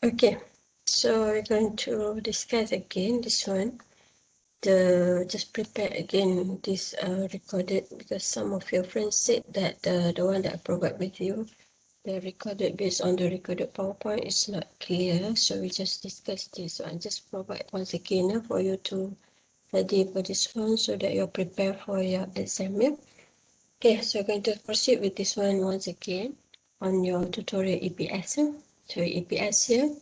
Okay, so we're going to discuss again this one. Just prepare again this recorded, because some of your friends said that the one that I provide with you, the recorded based on the recorded PowerPoint is not clear. So we just discuss this one. Just provide once again for you to study for this one so that you're prepared for your exam. Yeah? Okay, so we're going to proceed with this one once again on your tutorial EPS. So EPS here.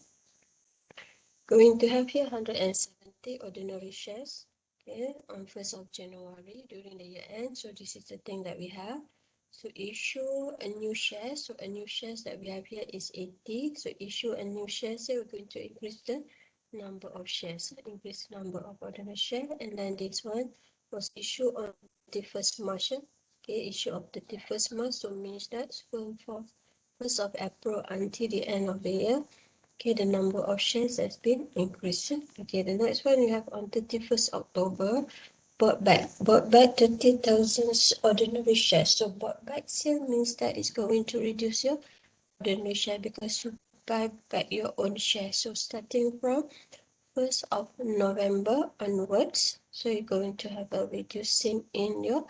Going to have here 170 ordinary shares, okay, on 1st of January during the year end. So this is the thing that we have. So issue a new share. So a new shares that we have here is 80. So issue a new shares here, we're going to increase the number of shares, increase number of ordinary share. And then this one was issued on the 1st March. Okay, issue of the 1st March. So means that from 1st of April until the end of the year. Okay, the number of shares has been increasing. Okay, the next one we have on 31st October, bought back 30,000 ordinary shares. So bought back here means that it's going to reduce your ordinary share because you buy back your own shares. So starting from 1st of November onwards, so you're going to have a reducing in your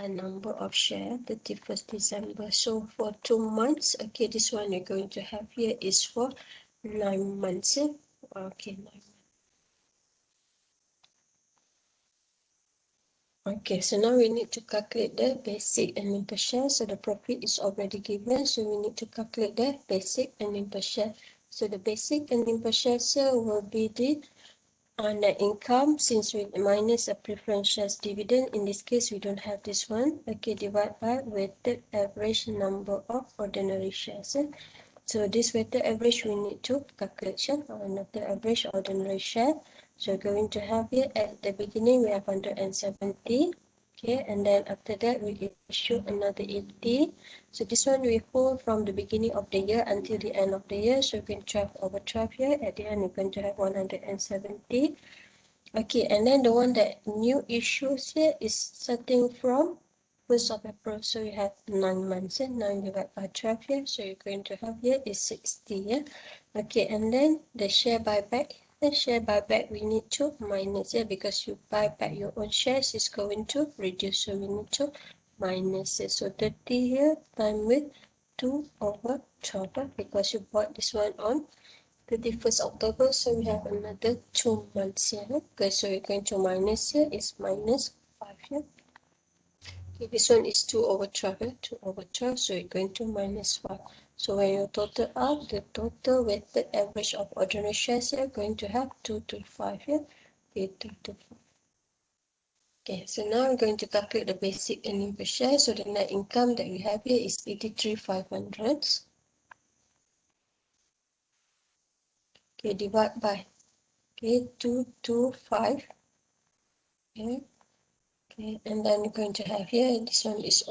number of share 31st December. So for 2 months, okay, this one you're going to have here is for 9 months. Okay, 9. Okay, so now we need to calculate the basic earning per share. So the profit is already given, so we need to calculate the basic earning per share. So the basic earning per share here will be the net income, since we minus a preference shares dividend. In this case, we don't have this one. Okay, divide by weighted average number of ordinary shares. So this weighted average we need to calculate on the average ordinary share. So we're going to have here at the beginning we have 170. Okay, and then after that we issue another 80. So this one we hold from the beginning of the year until the end of the year. So we can 12 over 12 here. At the end we're going to have 170. Okay, and then the one that new issues here is starting from 1st of April. So you have 9 months, 9 divided by 12 here. So you're going to have here is 60. Yeah? Okay, and then the share buyback. The share buyback we need to minus it because you buy back your own shares is going to reduce. So we need to minus it. So 30 here times with 2 over 12 because you bought this one on 31st October, so we have another 2 months here. Okay, so we're going to minus here is minus 5 here. Okay, this one is 2 over 12 here, 2 over 12, so you're going to minus 5. So when you total up, the total weighted average of ordinary shares here, going to have 225 here. Okay, 225. Okay, so now we're going to calculate the basic earning per share. So the net income that we have here is 83,500. Okay, divide by 225. Okay. Okay, and then you're going to have here, this one is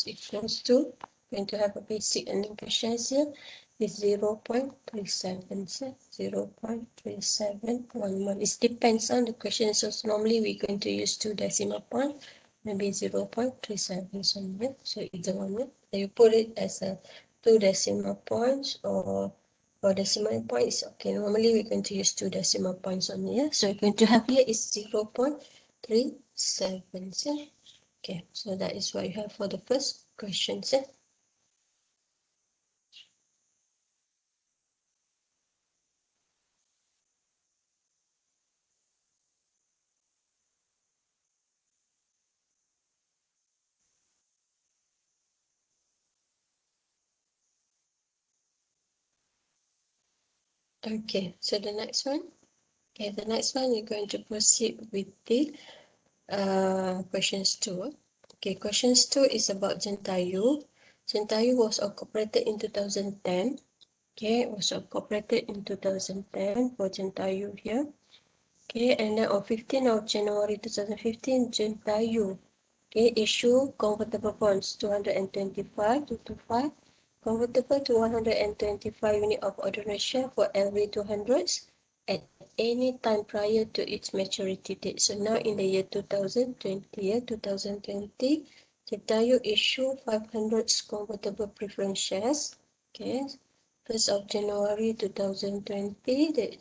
equals to, going to have a basic earning per share here is 0.37, so 0.3711. It depends on the question, so normally we're going to use 2 decimal point, maybe 0.37 somewhere, so either one. You put it as a 2 decimal points or decimal points. Okay, normally we're going to use 2 decimal points only. Yeah? So we're going to have here is 0.37. Okay, so that is what you have for the first question. Okay, so the next one. Okay, the next one you're going to proceed with the questions 2. Okay, questions 2 is about Gentayu. Gentayu was incorporated in 2010. Okay, it was incorporated in 2010 for Gentayu here. Okay, and then on 15th of January 2015, Gentayu, okay, issue convertible bonds 225 convertible to 125 unit of ordinary share for every 200s at any time prior to its maturity date. So now in the year 2020, Gentayu issue 500 convertible preference shares. Okay, 1st of January 2020, the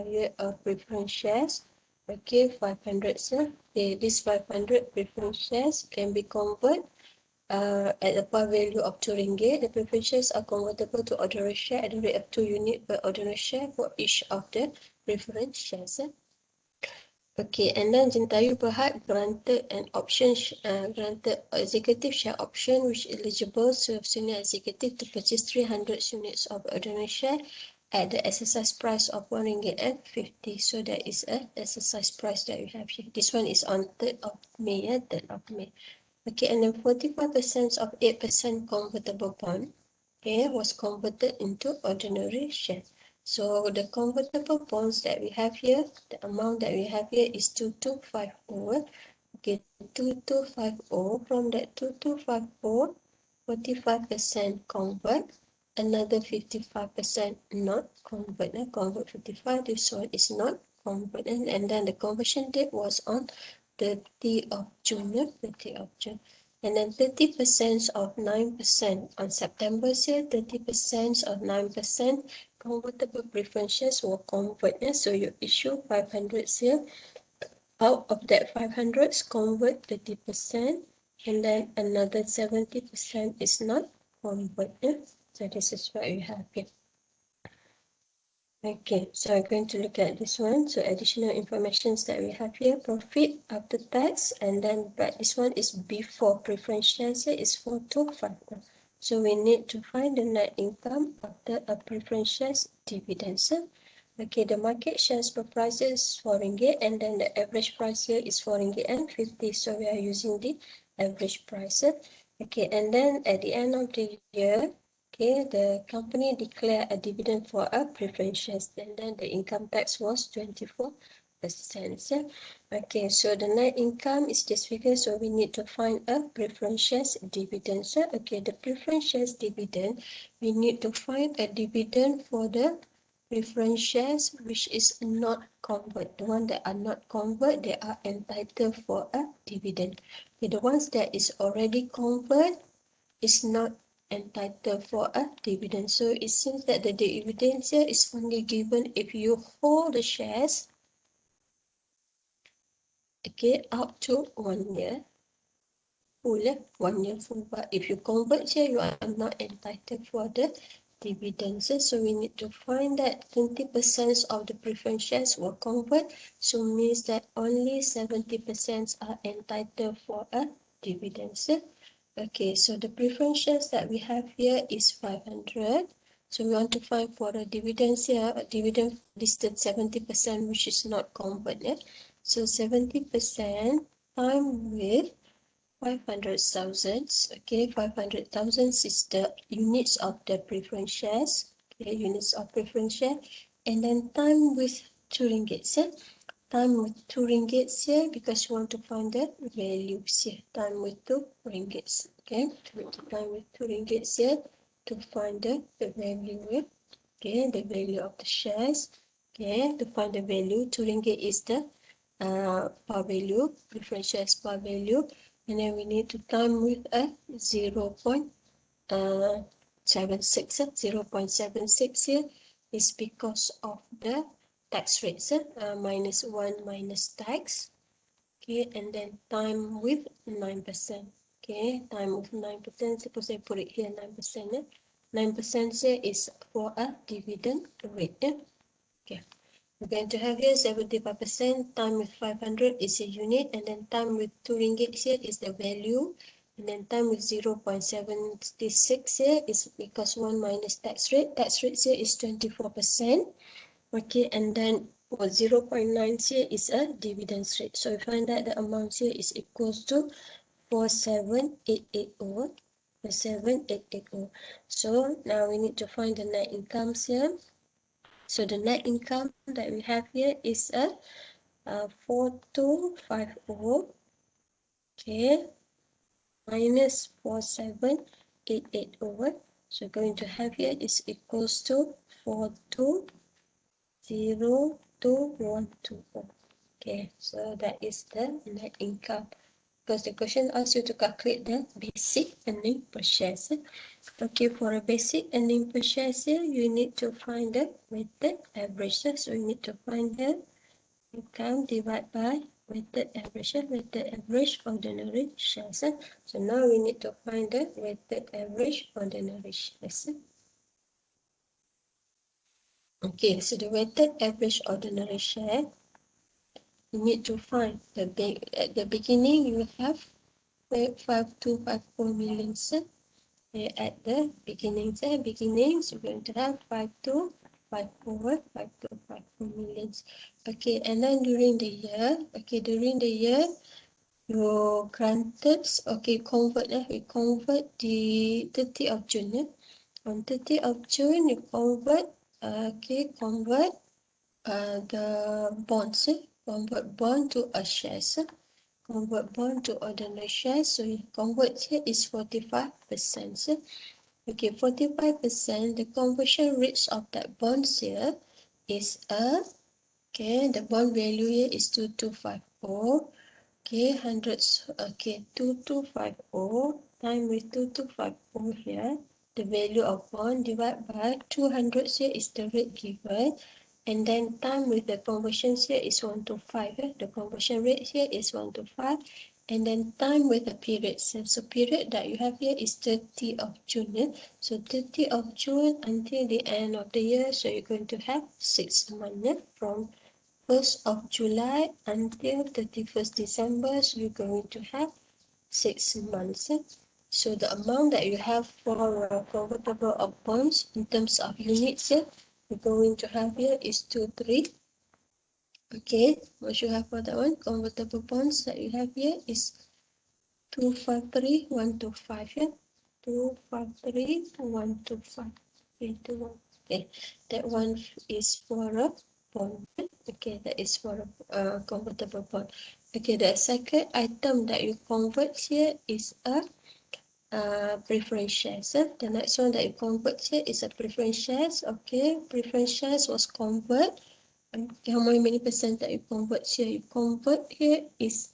year of preference shares. Okay, 500, sir. Okay, this 500 preference shares can be converted at a par value of 2 ringgit. The preference shares are convertible to ordinary share at the rate of 2 units per ordinary share for each of the preference shares. Okay, and then Jintayu Berhad granted an option, granted executive share option which is eligible to senior executive to purchase 300 units of ordinary share at the exercise price of 1 ringgit and 50. So that is a exercise price that we have here. This one is on 3rd of May, 3rd of May. Okay, and then 45% of 8% convertible bond, okay, was converted into ordinary shares. So the convertible bonds that we have here, the amount that we have here is 2250. Okay, 2250. From that 2250, 45% convert, another 55% not convert. Convert 55, this one is not converted. And then the conversion date was on 30th of June, 30th of June. And then 30% of 9% on September here, 30% of 9% convertible preference shares were converted. So you issue 500 here. Out of that 500, convert 30%, and then another 70% is not converted. So this is what we have here. Okay, so I'm going to look at this one. So additional information that we have here, profit after tax, and then but this one is before preference shares here is 4250. So we need to find the net income after a preference shares dividends. Okay, the market shares per price is 4 ringgit, and then the average price here is 4 ringgit and 50. So we are using the average price. Okay, and then at the end of the year, okay, the company declared a dividend for a preference shares, and then the income tax was 24%. Okay, so the net income is this figure, so we need to find a preference shares dividend. Okay, the preference shares dividend, we need to find a dividend for the preference shares which is not convert. The ones that are not convert, they are entitled for a dividend. Okay, the ones that is already convert is not entitled for a dividend. So it seems that the dividend here is only given if you hold the shares, okay, up to 1 year. Full, 1 year full. But if you convert here, you are not entitled for the dividends. So we need to find that 20% of the preference shares were converted. So means that only 70% are entitled for a dividends. Okay, so the preference shares that we have here is 500. So we want to find for the dividends here, a dividend listed 70%, which is not converted. So 70% times with 500,000. Okay, 500,000 is the units of the preference shares. Okay, units of preference share. And then time with 2 ringgit. Time with 2 ringgits here because you want to find the values here. Time with 2 ringgits. Okay, time with 2 ringgits here to find the value here. Okay, the value of the shares. Okay, to find the value, 2 ringgit is the par value, preference shares par value. And then we need to time with a 0.76. 0.76 here is because of the tax rates, minus 1 minus tax. Okay, and then time with 9%. Okay, time with 9%. Suppose I put it here 9%. 9% here is for a dividend rate. Okay, we're going to have here 75%. Time with 500 is a unit, and then time with 2 ringgit here is the value. And then time with 0.76 here is because 1 minus tax rate. Tax rate here is 24%. Okay, and then 0.9 here is a dividend rate. So we find that the amount here is equals to 47880. 47880. So now we need to find the net incomes here. So the net income that we have here is a 4250. Okay, minus 47880. So going to have here is equals to 420212. Okay, so that is the net income. because the question asks you to calculate the basic earning per share. Okay, for a basic earning per share here, you need to find the weighted average. So you need to find the income divided by weighted average ordinary shares. So now we need to find the weighted average ordinary shares. Okay, so the weighted average ordinary share, you need to find at the beginning you have 5254 million. At the beginnings, you're going to have 5254 millions. Okay, and then during the year, your granted, we convert the 30th of June. On 30th of June, you convert the bonds, convert bond to a shares. Convert bond to ordinary shares, so you convert here is 45%. Okay, 45%, the conversion rate of that bonds here is the bond value here is 2250. Okay, hundreds, 2250 times with 2250 here, the value of bond divided by 200 here is the rate given. And then time with the conversion here is 1 to 5. The conversion rate here is 1 to 5. And then time with the period. So period that you have here is 30th of June. So 30th of June until the end of the year. So you're going to have 6 months from 1st of July until 31st December. So you're going to have 6 months. So the amount that you have for convertible of bonds in terms of units here, we're going to have here is 23. Okay, what you have for that one? Convertible bonds that you have here is 253125 here. 253125. Okay, that one is for a bond. Okay, that is for a convertible bond. Okay, the second item that you convert here is a preference shares. The next one that you convert here is a preference shares. Okay, preference shares was convert. Okay, how many percent that you convert here? You convert here is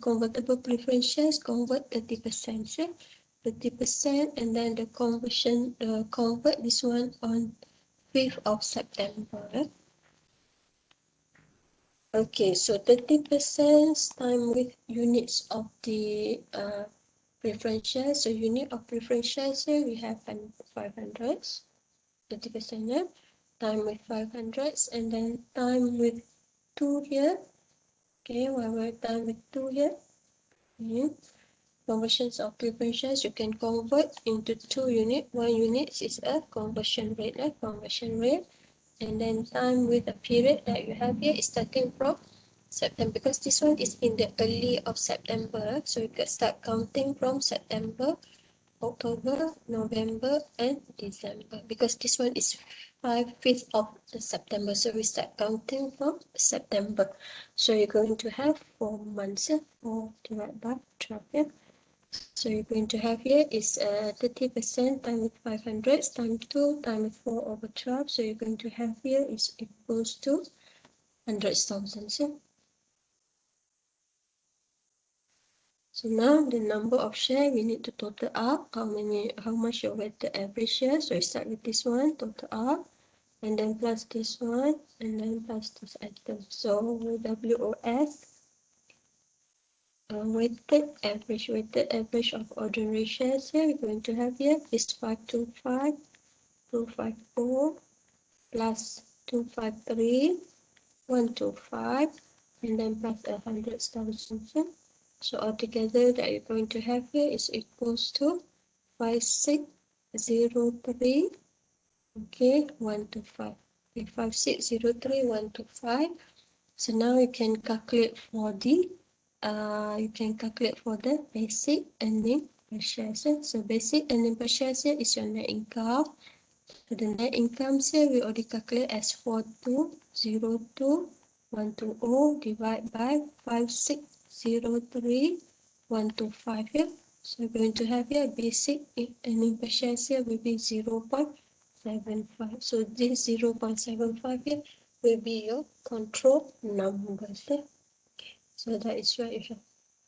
convertible preference shares. Convert 30%. 30%, and then the conversion convert this one on 5th of September. Okay, so 30% time with units of the preference shares. So unit of preference shares here we have 500, 30% time with 500, and then time with 2 here. Okay, one more time with 2 here. Conversions of preference shares you can convert into 2 units. 1 unit is a conversion rate, and then time with the period that you have here is starting from September, because this one is in the early of September, so you can start counting from September, October, November, and December, because this one is 5th of September, so we start counting from September. So you're going to have 4 months, 4 divided by 12. Yeah? So you're going to have here is 30% times with 500 times 2 times 4 over 12. So you're going to have here is equals to 100,000. So now the number of share we need to total up how much your weighted average share. So you start with this one, total up, and then plus this one, and then plus this item. So WOS weighted average of ordinary shares here we're going to have here is 525254 plus 253125, and then plus 100,000. So altogether that you're going to have here is equals to 5603, okay, 125. Okay, 5603125. So now you can calculate for the basic earning per share. So basic earning per share here is your net income. So the net income here we already calculate as 4202,120 divided by 5603,125 here. So we're going to have here basic earning per share here will be 0.75. So this 0.75 here will be your control numbers. So that is what you have.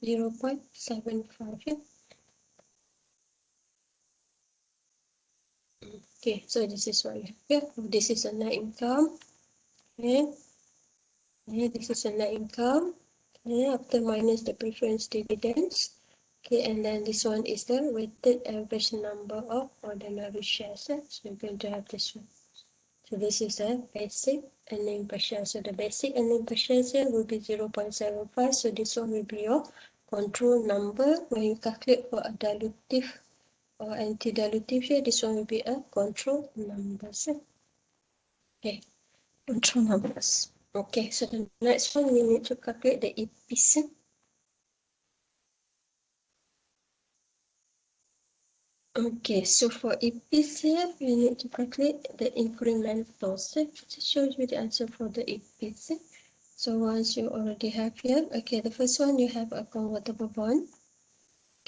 0.75 here. Okay, so this is what we have here. This is a net income. Okay, this is a net income. Okay, after minus the preference dividends. Okay, and then this one is the weighted average number of ordinary shares. So we're going to have this one. So this is a basic earning per share. So the basic earning per share here will be 0.75. So this one will be your control number. When you calculate for a dilutive or anti-dilutive share, this one will be a control numbers. Okay, control numbers. Okay, so the next one we need to calculate the EPS. Okay, so for EPS here, we need to calculate the incrementals. It shows you the answer for the EPS. So once you already have here, okay, the first one you have a convertible bond.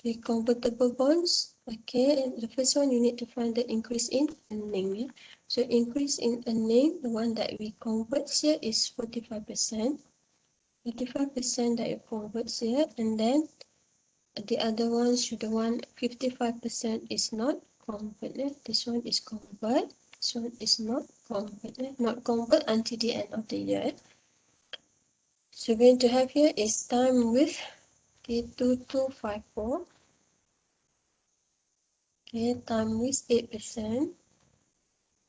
Okay, convertible bonds. Okay, the first one you need to find the increase in earning. Yeah? So increase in earning, the one that we convert here is 45%. 45% that you convert here, and then the other ones, the one 55% is not convert. This one is convert. This one is not convert. Not convert until the end of the year. So we're going to have here is time with okay, 2254. Okay, time with 8%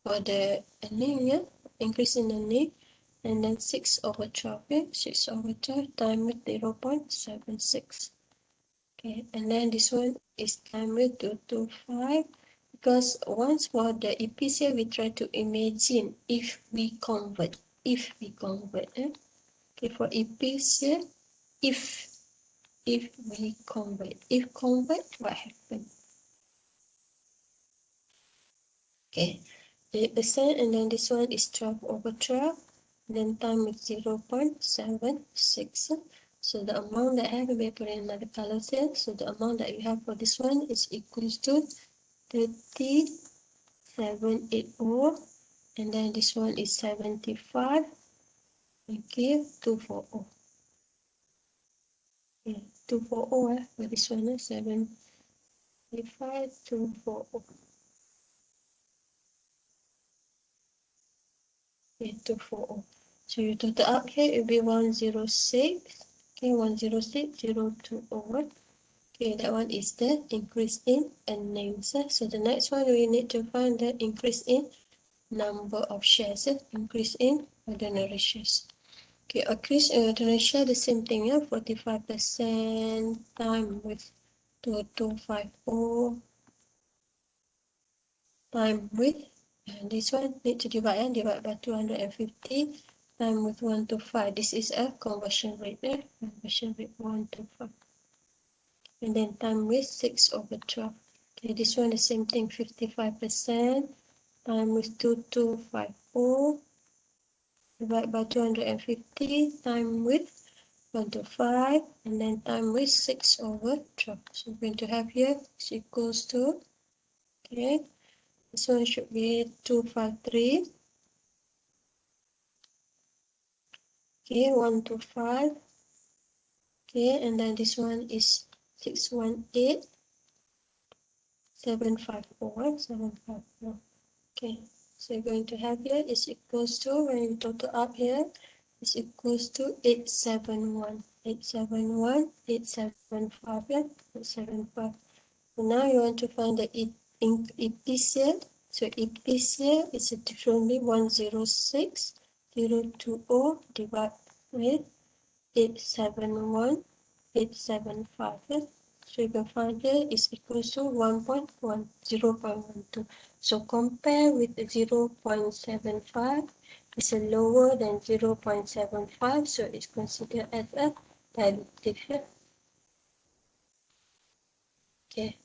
for the earning, yeah, increase in earning, and then 6 over 12, yeah, 6 over 12 time with 0.76. Okay, and then this one is time with 225, because once for the EPs here, we try to imagine if we convert, eh? Okay, for EPs here, if we convert, what happens? Okay, 8%, and then this one is 12 over 12, then time is 0.76. So the amount that I have, we put in another color here. So the amount that you have for this one is equals to 3780, and then this one is 75. Okay, 240. Okay, 240 for this one is 75, 240. Okay, 240. So you total up here, it will be 106. Okay, 106,020. Okay, that one is the increase in earnings. So the next one, we need to find the increase in number of shares. Increase in ordinary shares. Okay, increase in ordinary share, the same thing, yeah, 45% time with 2250 time with, and this one need to divide, and divide by 250 time with 1 to 5. This is a conversion rate, conversion rate 1 to 5. And then time with 6 over 12. Okay, this one the same thing, 55% time with 2250 divide by 250 time with 1 to 5, and then time with 6 over 12. So we're going to have here is equals to, okay, this one should be 253. Okay, 1 to 5. Okay, and then this one is 618, 754, 754. Okay, so you're going to have here is equals to, when you total up here, is equals to 871, 871, 875, yeah, 875. So now you want to find the EPs here. So EPs here is differently 106,020 divided with 871, 875. So you can find here is equals to 1.1, 0.12. So compare with 0.75, it's lower than 0.75, so it's considered as a dilutive. Okay,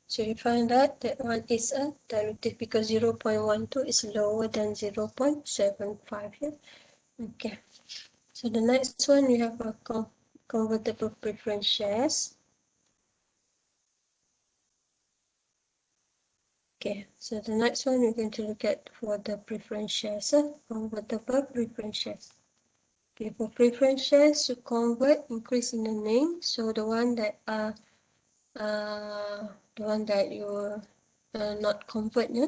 so you find out that one is a dilutive because 0.12 is lower than 0.75 here. Okay, so the next one we have a convertible preference shares. Okay, so the next one we're going to look at for the preference shares, convertible preference shares. Okay, for preference shares, to convert, increase in the name. So the one that you not convert, yeah?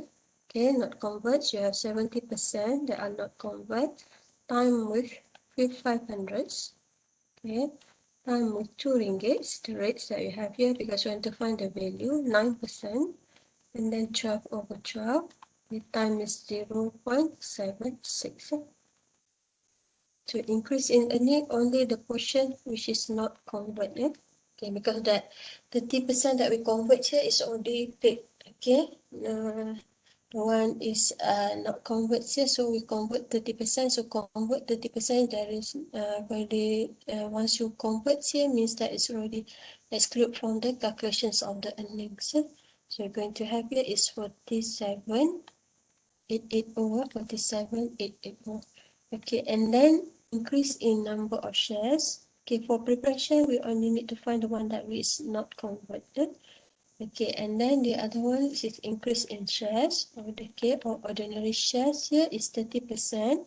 Okay, not convert, you have 70% that are not convert. Time with 500. Okay, time with 2 ringgits, the rates that you have here, because you want to find the value, 9%, and then 12 over 12, the time is 0.76. To increase in earning, only the portion which is not converted. Okay, because that 30% that we convert here is already paid. Okay, the one is not convert here, so we convert 30%. So convert 30%, there is already once you convert here means that it's already excluded from the calculations of the earnings. So you're going to have here is 47,880 over 47,880. Okay, and then increase in number of shares. Okay, for preference share, we only need to find the one that is not converted. Okay, and then the other one is increase in shares. Okay, or ordinary shares here is 30%.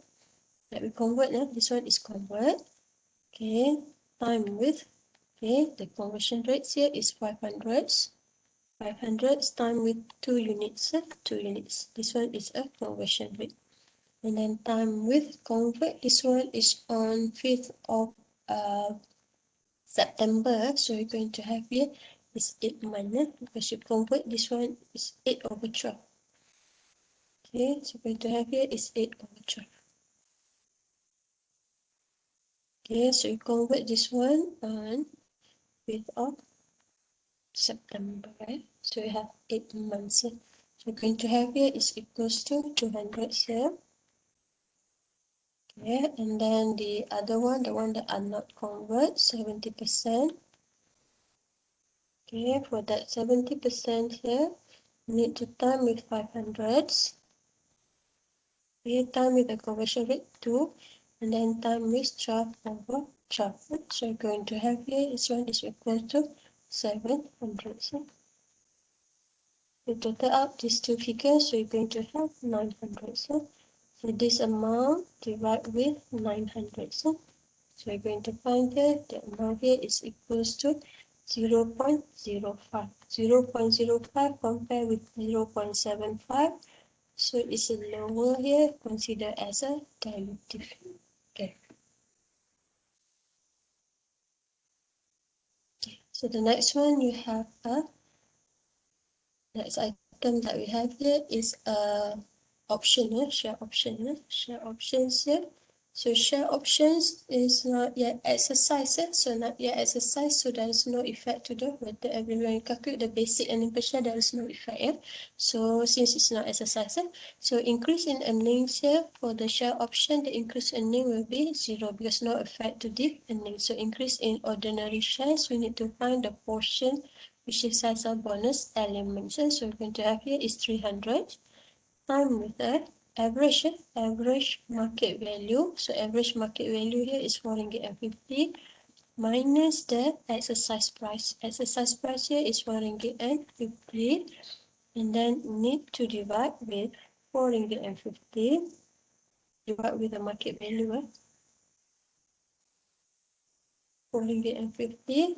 That we convert now. This one is convert. Okay, time with. Okay, the conversion rates here is 500. 500 time with 2 units. 2 units. This one is a conversion rate. And then time with convert. This one is on 5th of September. So you're going to have here is 8 months. Because you convert, this one is 8 over 12. Okay, so we're going to have here is 8 over 12. Okay, so you convert this one on 5th of September, right? So you have 8 months here. So you're going to have here is equals to 200 here. Okay, and then the other one, the one that are not convert, 70%. Okay, for that 70% here, you need to time with 500. Okay, time with the conversion rate 2, and then time with 12 over 12. So you're going to have here, this one is equal to 700. So you total up these two figures, so you're going to have 900. So this amount divided with 900. So you're going to find here the amount here is equals to 0.05. 0.05 compared with 0.75. So it's lower here, considered as a dilutive. Okay. So the next one you have next item that we have here is option, share option, share options here. So share options is not yet exercised, so not yet exercised, so there is no effect to the whether everyone you calculate the basic earning per share, there is no effect. Yeah? So since it's not exercised, so increase in earnings here for the share option, the increase in earning will be 0 because no effect to the earnings. So increase in ordinary shares, we need to find the portion which is as a bonus element. So we're going to have here is 300. Time with the average market value. So average market value here is 4 ringgit and 50 minus the exercise price. Exercise price here is 4 ringgit and 50, and then need to divide with 4 ringgit and 50. Divide with the market value. 4 ringgit and 50,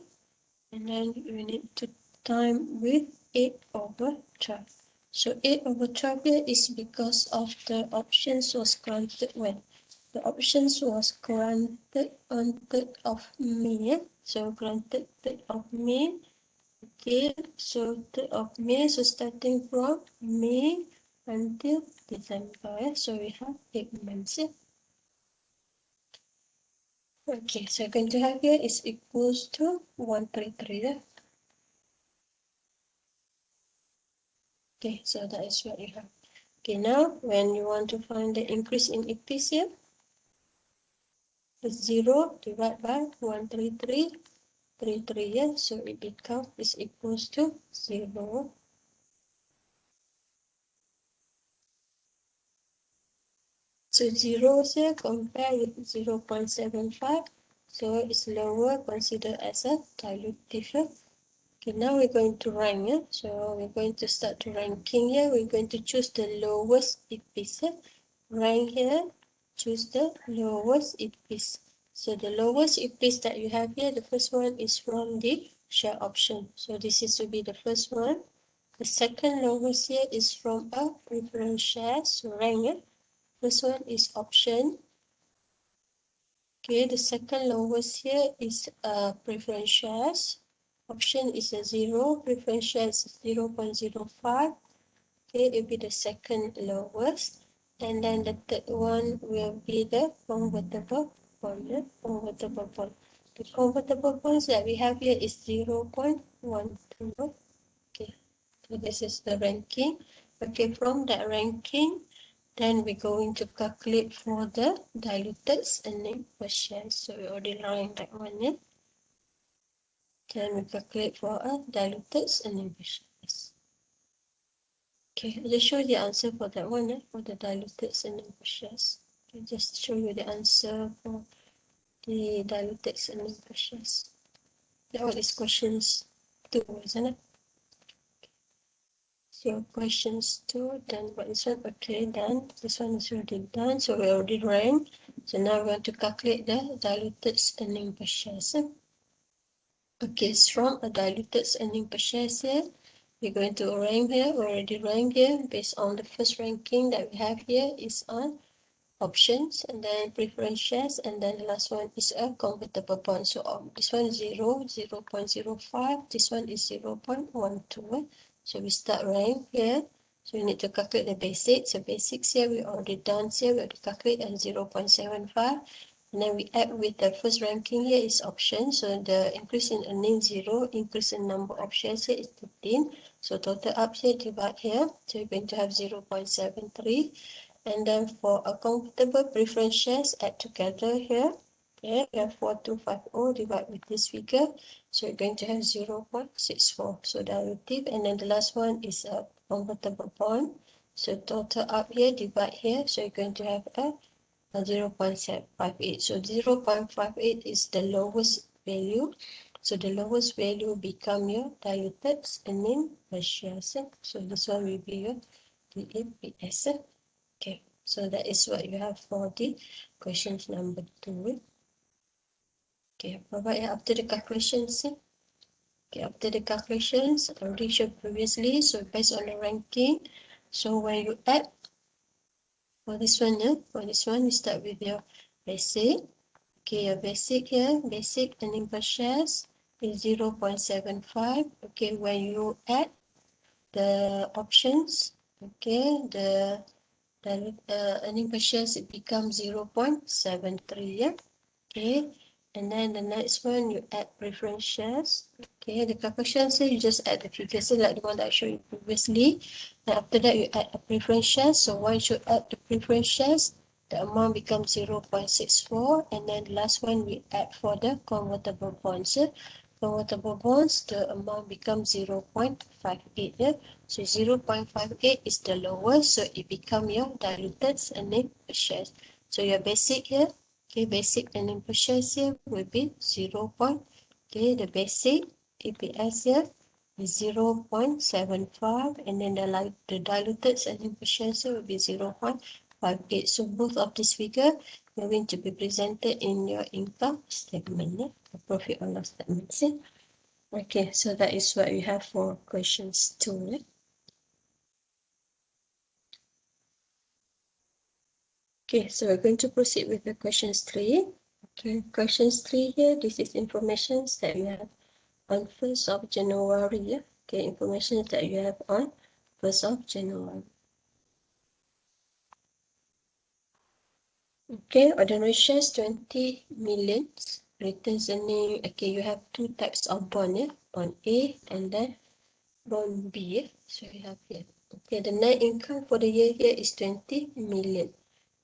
and then we need to time with 8 over 12. So 8 over 12 here is because of the options was granted when? The options was granted on 3rd of May. So granted 3rd of May. Okay, so 3rd of May. So starting from May until December. So we have 8 months. Okay, so you're going to have here is equals to 133. Okay, so that is what you have. Okay, now when you want to find the increase in EPS here, it's 0 divided by 133, yeah, so it becomes is equals to 0. So 0 here compared with 0.75, so it's lower, considered as a dilutive. Okay, now we're going to rank. Yeah? So we're going to start to ranking here. We're going to choose the lowest EPS. Rank here, choose the lowest EPS. So the lowest increase that you have here, the first one is from the share option. So this is to be the first one. The second lowest here is from a preference share, so rank. First one is option. Okay, the second lowest here is preference shares. Option is a 0, preference shares is 0.05. Okay, it will be the second lowest. And then the third one will be the convertible bond. The convertible bonds that we have here is 0.12. Okay, so this is the ranking. Okay, from that ranking, then we're going to calculate for the diluted earning per share. So we already learned that one. Yeah? Then we calculate for a diluted earning per share. Okay, I'll just show you the answer for that one, for the diluted earning per shares. I'll just show you the answer for the diluted earning per shares. That one is questions 2, isn't it? So questions 2, done. But this one, okay, done. This one is already done, so we already ran. So now we want to calculate the diluted earning per shares. Okay, so from a diluted earning per shares here, we're going to rank here, already ranked here, based on the first ranking that we have here is on options, and then preference shares, and then the last one is a convertible bond. So this one is 0.05, this one is 0.12. So we start rank here. So we need to calculate the basics. So basics here, we already done here, we already calculate at 0.75. And then we add with the first ranking here is option. So the increase in earning 0, increase in number of shares here is 15. So total up here, divide here. So you're going to have 0.73. And then for a convertible preference shares, add together here. Okay, we have 4250 divided with this figure. So you're going to have 0.64. So dilutive. And then the last one is a convertible bond. So total up here, divide here. So you're going to have a 0.58. So 0.58 is the lowest value. So the lowest value become your diluted earning per share. So this one will be your DAPS. Okay, so that is what you have for the questions number 2. Okay, provide after the calculations. Okay, after the calculations, I already showed previously. So based on the ranking, so when you add for this one, you start with your basic. Okay, your basic here, basic earning per shares is 0.75. Okay, when you add the options, okay, the earning per shares it becomes 0.73. Yeah? Okay, and then the next one you add preference shares. Okay, the calculations you just add the figures like the one that I showed you previously. And after that you add a preference shares. So once you add the preference shares, the amount becomes 0.64, and then the last one we add for the convertible bonds. Convertible bonds, the amount becomes 0.58. Yeah? So 0.58 is the lowest, so it becomes your diluted earning per share. So your basic here, okay, basic earning per share here will be 0. Okay, the basic EPS here is 0.75, and then the diluted earning per share here will be 0.58. So both of this figure are going to be presented in your income statement, the profit or loss statement. Okay, so that is what we have for questions 2. Okay, so we're going to proceed with the questions 3. Okay, questions 3 here, this is information that we have on 1st of January. Okay, information that you have on 1st of January. Okay, ordinary shares 20 million. Returns earning, okay, you have two types of bond, bond A and then bond B. So you have here. Okay, the net income for the year here is 20 million.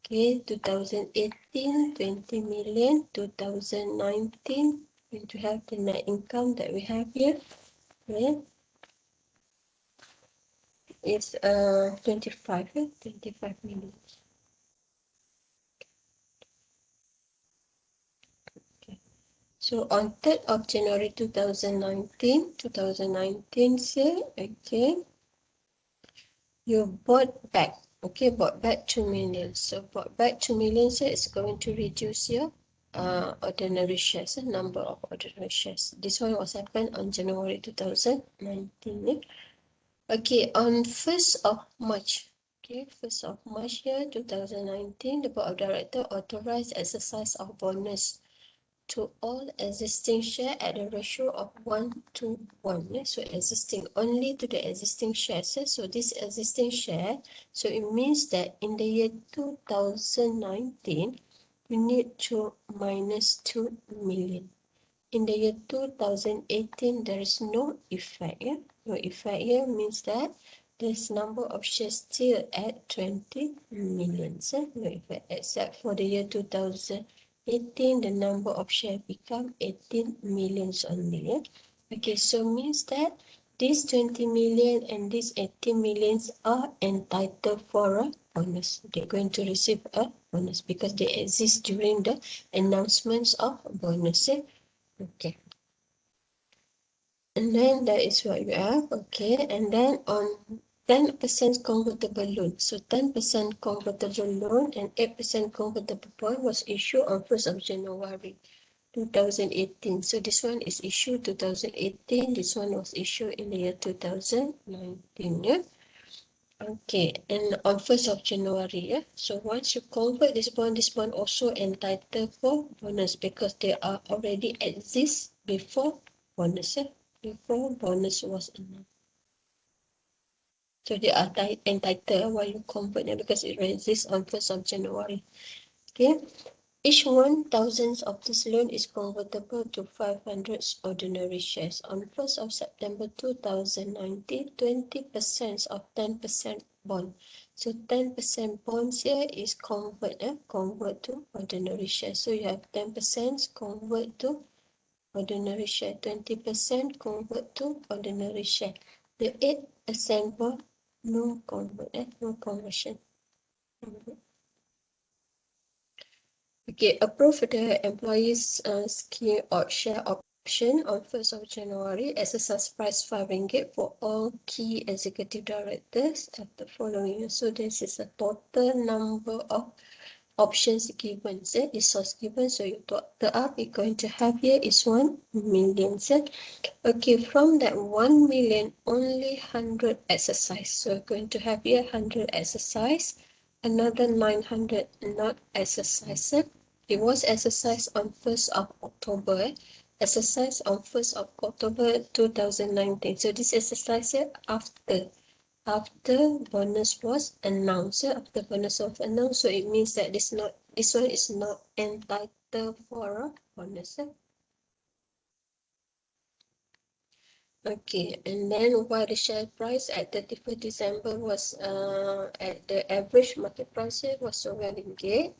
Okay, 2018, 20 million. 2019, going to have the net income that we have here. Okay. It's 25 million. Okay. So on 3rd of January 2019 here, okay, you bought back, okay, bought back 2 million. So bought back 2 million here is going to reduce your ordinary shares, number of ordinary shares. This one was happened on January 2019. Okay, on 1st of March. Okay, 1st of March here, 2019, the Board of Directors authorized exercise of bonus to all existing share at a ratio of 1:1. So existing only to the existing shares. So this existing share, so it means that in the year 2019, you need to minus 2 million. In the year 2018, there is no effect. Yeah? No effect here means that this number of shares still at 20 million. So no effect, except for the year 2018, the number of shares become 18 millions only. Yeah? Okay, so means that these 20 million and these 18 millions are entitled for a bonus. They're going to receive a bonus because they exist during the announcements of bonus. Yeah? Okay. And then that is what you have. Okay. And then on 10% convertible loan. So 10% convertible loan and 8% convertible bond was issued on 1st of January 2018. So this one is issued 2018. This one was issued in the year 2019. Yeah? Okay, and on 1st of January, yeah. So once you convert this bond also entitled for bonus because they are already exist before bonus, yeah. Before bonus was announced. So they are entitled while you convert them because it exists on 1st of January. Okay. Each 1,000 of this loan is convertible to 500 ordinary shares. On 1st of September 2019, 20% of 10% bond. So 10% bonds here is convert to ordinary shares. So you have 10% convert to ordinary share, 20% convert to ordinary share. The 8% bond, no convert, no conversion. Okay, approve the employees scheme or share option on 1st of January. Exercise price RM5 for all key executive directors of the following year. So this is a total number of options given. This was given, so you total up, you're going to have here is 1 million. Okay, from that 1 million, only 100 exercise. So we're going to have here 100 exercise. Another 900 not exercised. It was exercised on 1st of October. Exercised on 1st of October 2019. So this exercise here after bonus was announced. After bonus was announced, so it means that this one is not entitled for a bonus. Okay, and then why the share price at 31st December was at the average market price here was 7 ringgit,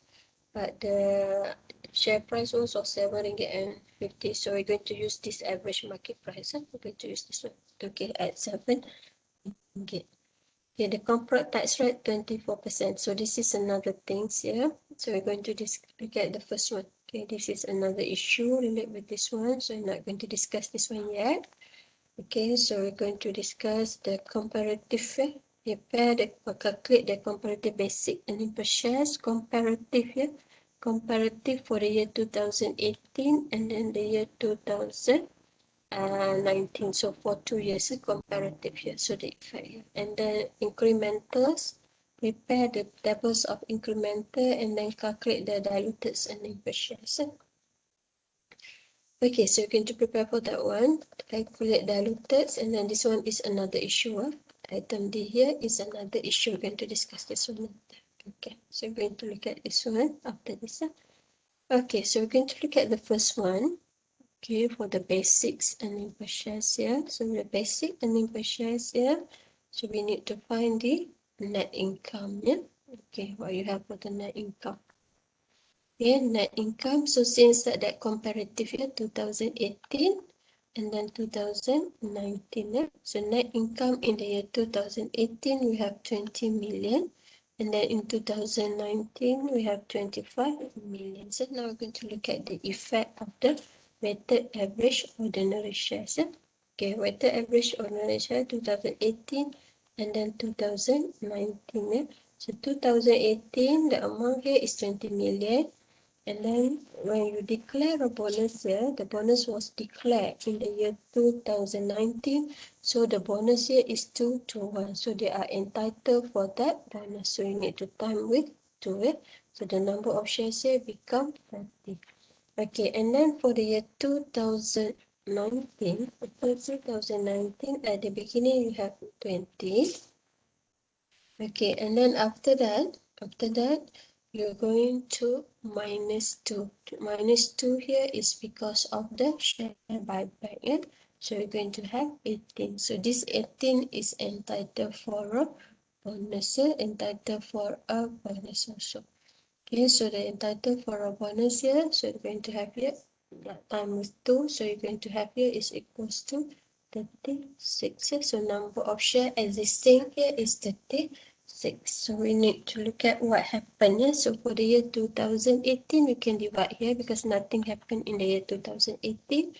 but the share price was 7 ringgit and 50. So we're going to use this average market price. We're going to use this one. Okay, at 7 ringgit. Okay, the corporate tax rate 24%. So this is another thing here. So we're going to look at the first one. Okay, this is another issue related with this one. So we're not going to discuss this one yet. Okay, so we're going to discuss the comparative. Calculate the comparative basic earning per shares. Comparative here. Comparative for the year 2018 and then the year 2019. So for 2 years, comparative here. So the effect here. And then incrementals. Prepare the tables of incremental and then calculate the diluted earning per shares. Okay, so you're going to prepare for that one. Calculate diluted, and then this one is another issue. Item D here is another issue. We're going to discuss this one later. Okay, so we're going to look at this one after this. Okay, so we're going to look at the first one. Okay, for the basics earning per shares here. So the basic earning per shares here. So we need to find the net income. Yeah. Okay, what you have for the net income. Okay, net income. So since that comparative year 2018 and then 2019. Yeah? So net income in the year 2018 we have 20 million. And then in 2019 we have 25 million. So now we're going to look at the effect of the weighted average ordinary shares. Yeah? Okay, weighted average ordinary share 2018 and then 2019. Yeah? So 2018 the amount here is 20 million. And then when you declare a bonus here, the bonus was declared in the year 2019. So the bonus here is 2 to 1. So they are entitled for that bonus. So you need to time with 2. So the number of shares here become 30. Okay, and then for the year 2019, for 2019 at the beginning you have 20. Okay, and then after that, you're going to minus 2. Minus 2 here is because of the share buyback. Yeah? So you're going to have 18. So this 18 is entitled for a bonus, entitled for a bonus also. Okay, so they're entitled for a bonus here. So you're going to have here times 2. So you're going to have here is equals to 36. So number of share existing here is 36. So we need to look at what happened here. So for the year 2018, we can divide here because nothing happened in the year 2018.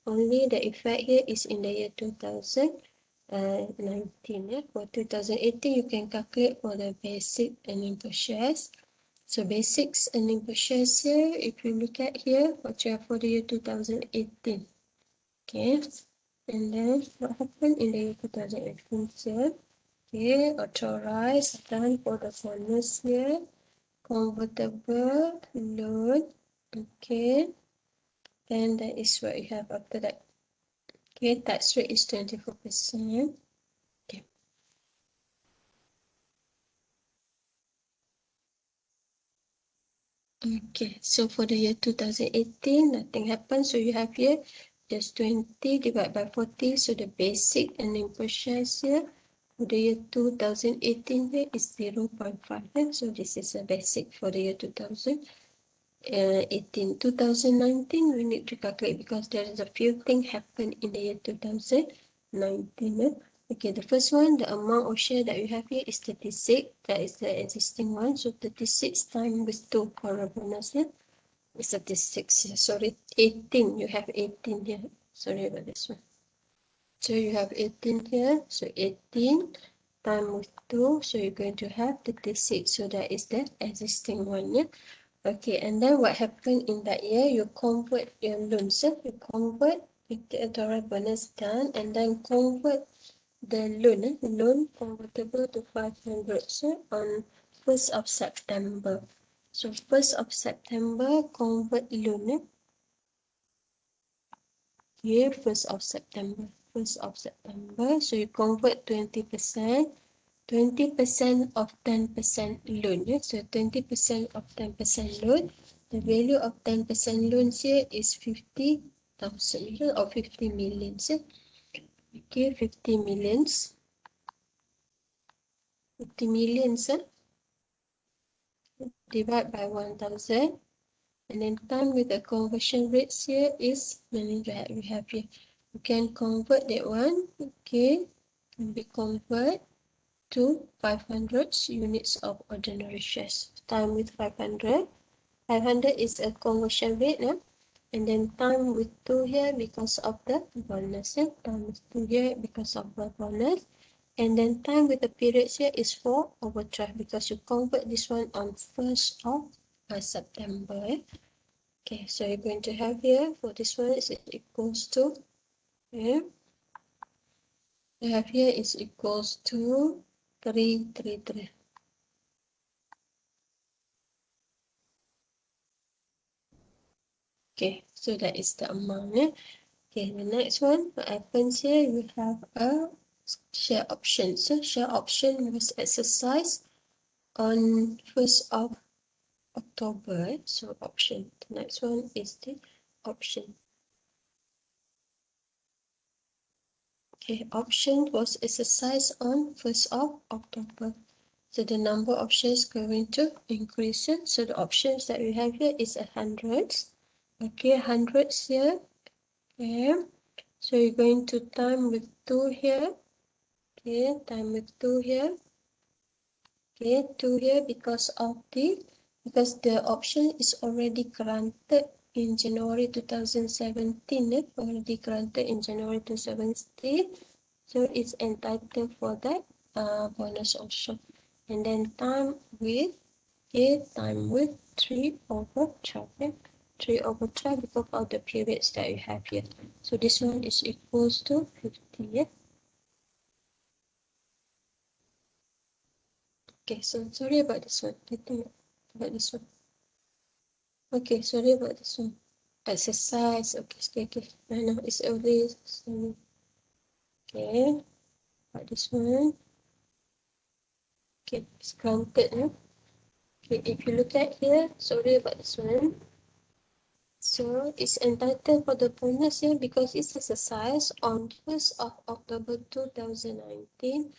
Only the effect here is in the year 2019. Yeah? For 2018, you can calculate for the basic earning per shares. So basics earning per shares here, if you look at here, what you have for the year 2018. Okay, and then what happened in the year 2018 here? Okay, authorized, done for the bonus here, convertible loan. Okay, then that is what you have after that. Okay, tax rate is 24%. Okay. Okay, so for the year 2018, nothing happened. So you have here just 20 divided by 40. So the basic earning per share here for the year 2018 here is 0.5. So this is a basic for the year 2018. 2019, we need to calculate because there is a few things happen in the year 2019. Okay, the first one, the amount of share that you have here is 36. That is the existing one. So 36 times with 2 for a bonus here is 36. Sorry, 18. You have 18 here. Sorry about this one. So you have 18 here. So 18 times with 2. So you're going to have 36. So that is the existing one. Yeah? Okay, and then what happened in that year? You convert your loans. You convert the bonus done and then convert the loan convertible to 500 on 1st of September. So 1st of September convert loan. Here 1st of September. 1st of September. So you convert 20%. 20% of 10% loan. So 20% of 10% loan. The value of 10% loans here is 50,000 or 50 millions. Okay, 50 millions. 50 millions. Divide by 1000 and then time with the conversion rates here is many that we have here. You can convert that one. Okay, can be convert to 500 units of ordinary shares. Time with 500. 500 is a conversion rate, and then time with 2 here because of the bonus. Time with 2 here because of the bonus. And then time with the periods here is 4/12 because you convert this one on 1st of September. Okay, so you're going to have here for this one is equals to, you have here is equals to 333. Okay, so that is the amount. Okay, the next one, what happens here, you have a share option. So share option was exercised on 1st of October. So option. The next one is the option. Okay, option was exercised on 1st of October. So the number of shares going to increase. So the options that we have here is 100. Okay, 100 here. Okay, so you're going to time with 2 here. Okay, time with 2 here. Okay, 2 here because the option is already granted in January 2017. Already granted in January 2017. So it's entitled for that bonus also. And then time with okay, time with 3 over 12. Yeah? 3 over 12 because of the periods that you have here. So this one is equals to 50. Yeah? Okay, so sorry about this one. I think about this one. Okay, sorry about this one. Exercise. Okay. I know it's always okay. About this one. Okay, it's counted. No? Okay, if you look at here, sorry about this one. So it's entitled for the bonus here because it's exercise on 1st of October 2019,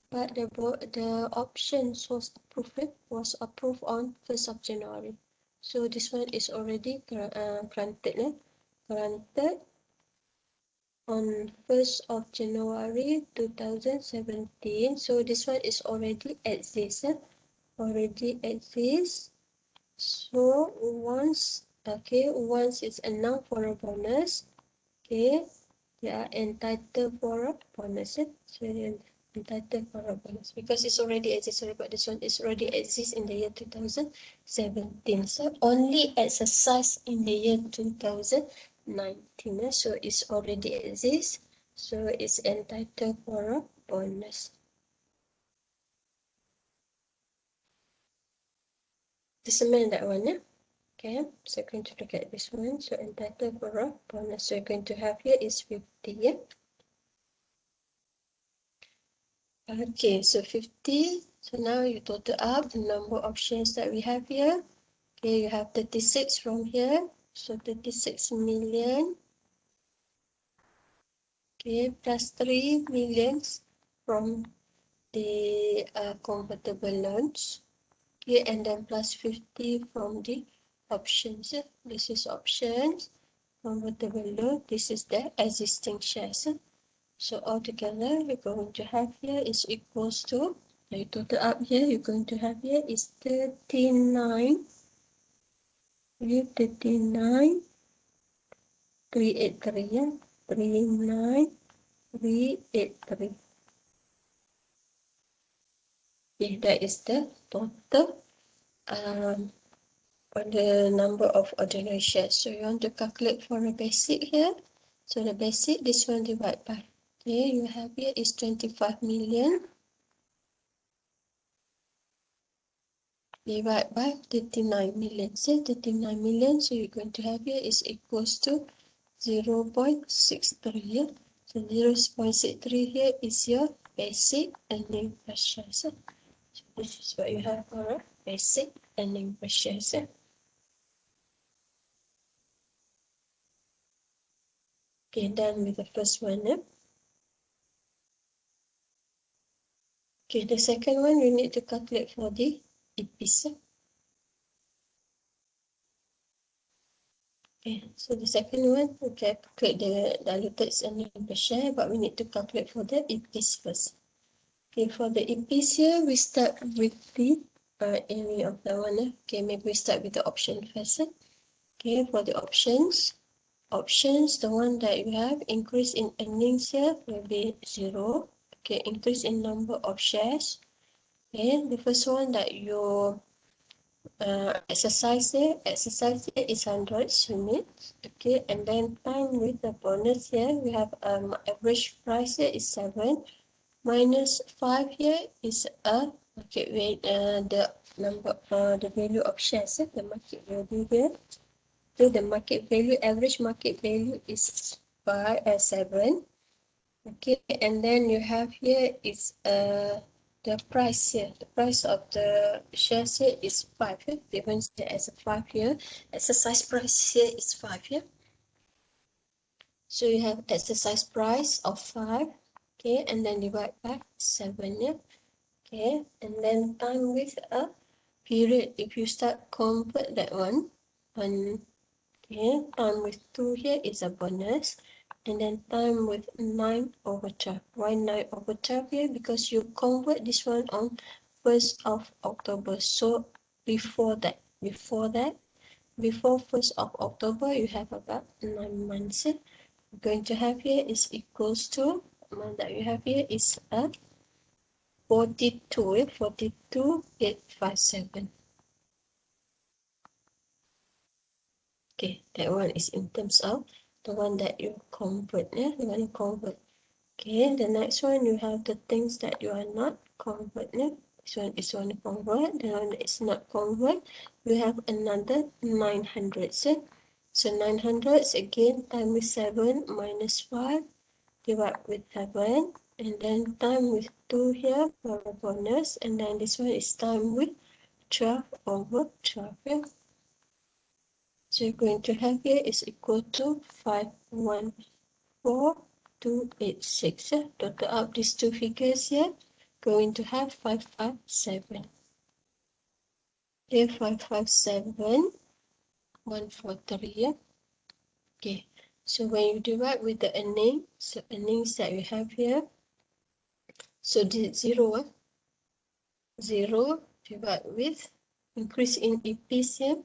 but the options was approved on 1st of January. So this one is already granted. Granted on 1st of January 2017. So this one is already exists. Already exists. So once it's announced for a bonus, okay, they are entitled for a bonus. So they're entitled for a bonus because it's already exists. Sorry, but this one is already exists in the year 2017. So only exercise in the year 2019. So it's already exists. So it's entitled for a bonus. Just amend that one, yeah. Okay, so we're going to look at this one. So entitled for a bonus. So we're going to have here is 50. Yeah. Okay, so 50. So now you total up the number of shares that we have here. Okay, you have 36 from here. So 36 million. Okay, plus 3 millions from the convertible loans. Okay, and then plus 50 from the options. This is options. Convertible loan. This is the existing shares. So altogether, we're going to have here is equals to, you total up here, you're going to have here is 39, 39, 383, yeah? 39, 383. Okay, that is the total for the number of ordinary shares. So you want to calculate for a basic here. So the basic, this one divided by, okay, you have here is 25 million. Divide by 39 million. Say 39 million, so you're going to have here is equals to 0.63 here. So 0.63 here is your basic earning per share. So this is what you have for a basic earning per share. So okay, done with the first one. Okay, the second one we need to calculate for the EPS. Okay, so the second one, okay, calculate the diluted earning per share, but we need to calculate for the EPS first. Okay, for the EPS here, we start with the any of the one. Okay, maybe we start with the option first. Okay, for the options, the one that you have increase in earnings here will be 0. Okay, increase in number of shares. Okay, the first one that you exercise here is 100 units. Okay, and then time with the bonus here, we have average price here is 7. Minus 5 here is a market rate, the number, the value of shares, the market value here. So the market value, average market value is 7. Okay, and then you have here is the price here. The price of the shares here is 5. Given as a 5 here. Exercise price here is 5 here. So you have exercise price of 5. Okay, and then divide by 7 here. Okay, and then time with a period. If you start convert that one, okay, time with 2 here is a bonus. And then time with 9 over 12. Why 9 over 12 here? Because you convert this one on 1st of October. So before 1st of October, you have about 9 months. We're going to have here is equals to, amount that you have here is a 42, 42,857. Okay, that one is in terms of the one that you convert, yeah, you want to convert. Okay, the next one you have the things that you are not convert, yeah. This one is one convert, the one that is not convert. You have another 900, yeah? So 900 again time with 7 minus 5 divide with 7 and then time with 2 here for a bonus, and then this one is time with 12 over 12, yeah? So you're going to have here is equal to 514,286. Total up these two figures here, going to have 557. Here 557, 143. Yeah? Okay. So when you divide with the earning, so earnings that you have here, so the 0, 0 divide with increase in EPs here.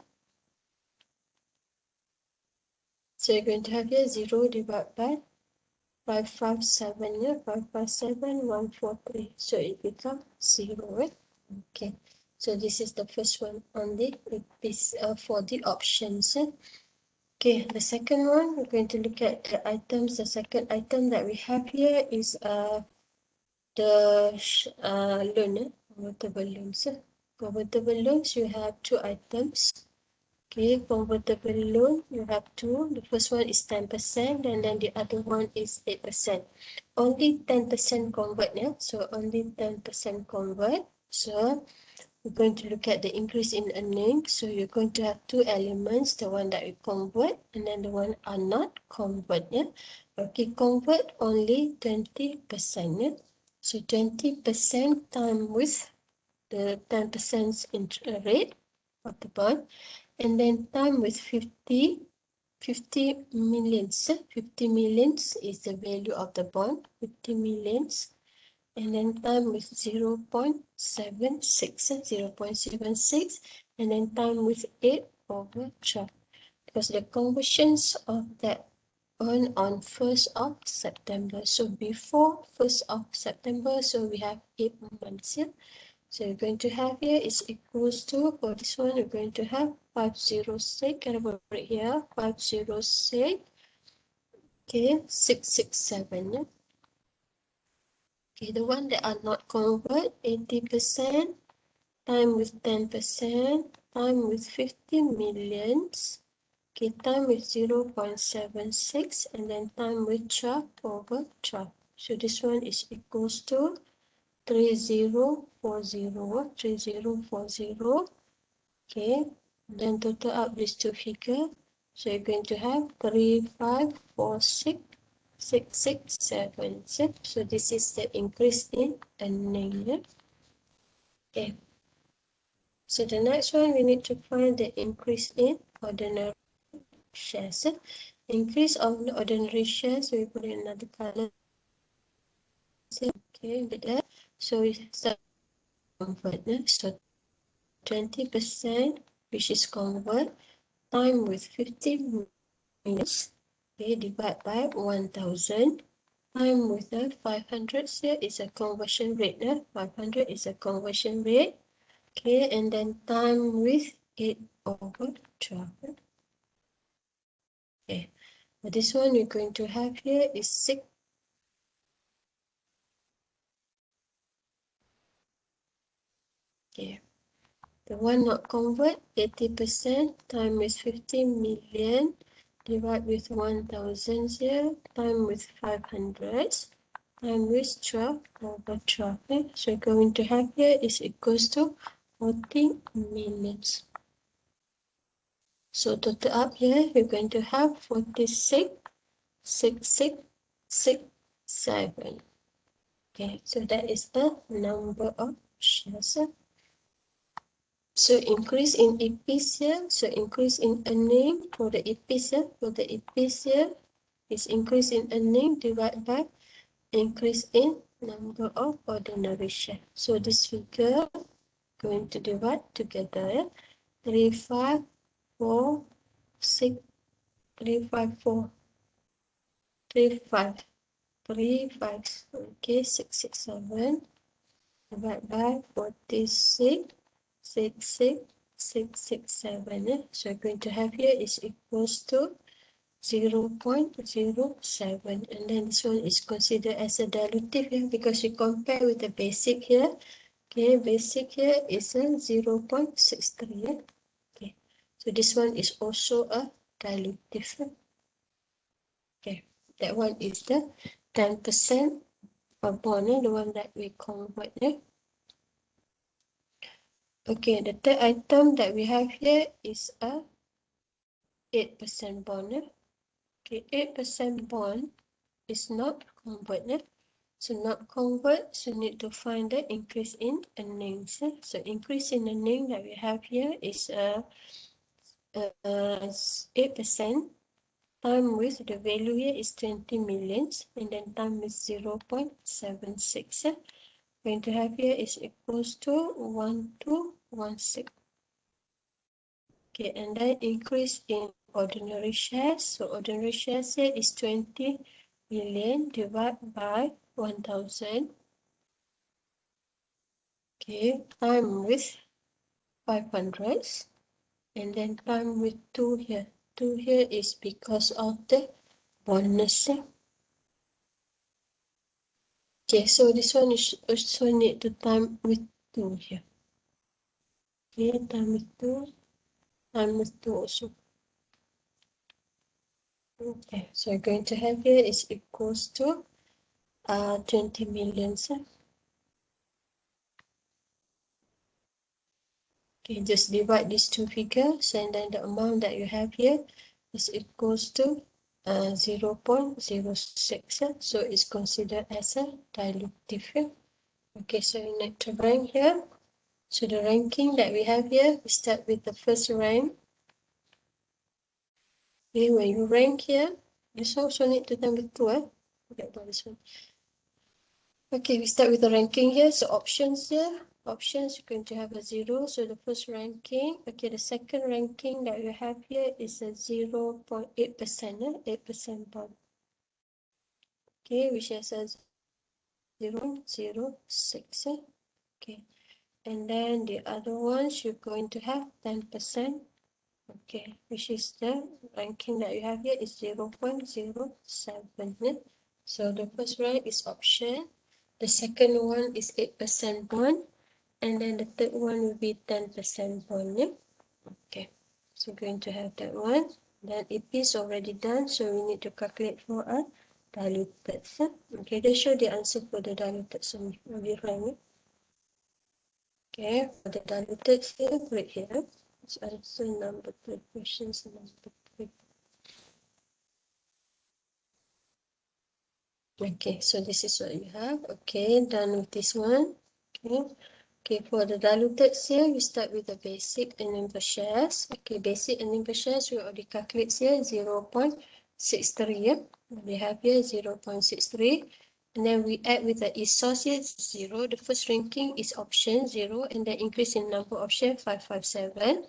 So you're going to have here 0 divided by 557, yeah, 557, 143. So it becomes 0, right? Okay. So this is the first one on the for the options. Okay, the second one, we're going to look at the items. The second item that we have here is the loan, convertible loans. Convertible loans, you have two items. Okay, convertible loan, you have two. The first one is 10%, and then the other one is 8%. Only 10% convert, yeah? So only 10% convert. So we're going to look at the increase in earnings. So you're going to have two elements, the one that we convert and then the one are not convert, yeah? Okay, convert only 20%, yeah? So 20% time with the 10% interest rate of the bond, and then time with 50 millions. 50 millions is the value of the bond, 50 millions, and then time with 0.76, 0.76, and then time with 8 over 12, because the conversions of that on 1st of September. So before 1st of September, so we have 8 months here. So you're going to have here is equals to, for this one, you're going to have 506, can I put it here, 506, okay, 667, yeah? Okay, the one that are not convert, 80%, time with 10%, time with 50 millions, okay, time with 0.76, and then time with 12 over 12. So this one is equals to 3040, 3040. Okay, then total up these two figures. So you're going to have 3546,667. So this is the increase in earning. Okay. So the next one, we need to find the increase in ordinary shares. Increase of the ordinary shares, we put in another color. Okay, with that. So we start convert. So 20%, which is convert, time with 50 minutes, okay, divide by 1000. Time with the 500 here is a conversion rate. 500 is a conversion rate. Okay, and then time with 8 over 12. Okay, but this one you're going to have here is 6. Okay, the one not convert, 80%, time with 50 million, divide with 1000 here, time with 500, time with 12 over 12. Okay? So you're going to have here is equals to 40 millions. So total up here, you're going to have 46,667. Okay, so that is the number of shares. So increase in EPs here, so increase in earning for the EPs here, is increase in earning divided by increase in number of ordinary shares. So this figure going to divide together. 354,6, 354, 35, okay, 667 divided by 46,667. 0.667. So we're going to have here is equals to 0.07, and then this one is considered as a dilutive here because we compare with the basic here. Okay, basic here is a 0.63. Okay, so this one is also a dilutive. Okay, that one is the 10% of bond, the one that we convert here. Okay, the third item that we have here is a 8% bond. Okay, 8% bond is not converted. So not convert, so need to find the increase in earnings. So increase in earning that we have here is 8%. Time with the value here is 20 millions, and then time is 0.76. Going to have here is equals to 1216. Okay, and then increase in ordinary shares. So ordinary shares here is 20 million divided by 1000. Okay, time with 500, and then time with 2 here. 2 here is because of the bonus. Okay, so this one is also need to time with 2 here. Okay, time with 2 also. Okay, so we're going to have here is equals to 20 million. Okay, just divide these two figures, and then the amount that you have here is equals to 0.06. So it's considered as a dilutive. Okay, so you need to rank here. So the ranking that we have here, we start with the first rank. Okay, when you rank here, this also need to number 2. Forget about this one. Okay, we start with the ranking here. So options here. Options, you're going to have a 0. So the first ranking. Okay, the second ranking that you have here is a 0.8%. 8% bond. Okay, which has a 0.06. Okay, and then the other ones you're going to have 10%. Okay, which is the ranking that you have here is 0.07. So the first rank is option. The second one is 8% bond. And then the third one will be 10% bond. Okay, so we're going to have that one. Then it is already done, so we need to calculate for a diluted. Okay, let's show the answer for the diluted. So we'll be fine. Okay, for the diluted here, right here. Let's answer number 3, questions number 3. Okay, so this is what you have. Okay, done with this one. Okay, for the diluted here, we start with the basic earning per shares. Okay, basic earning per shares, we already calculate here 0.63. We have here 0.63. And then we add with the ESOS here 0. The first ranking is option 0, and then increase in number of shares 557.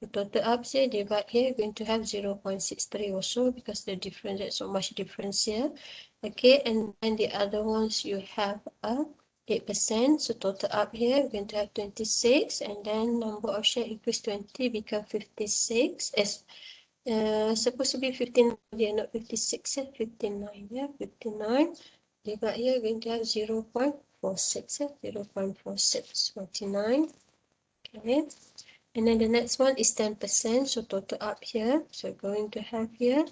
The total up here, divide here, you're going to have 0.63 also because the difference, there's so much difference here. Okay, and then the other ones you have a 8%. So total up here, we're going to have 26, and then number of share increase 20, become 56. As supposed to be 15, yeah, not 56, 59, yeah, 59. Divide here, we're going to have 0.46, 0.46, 49. Okay. And then the next one is 10%. So total up here. So going to have here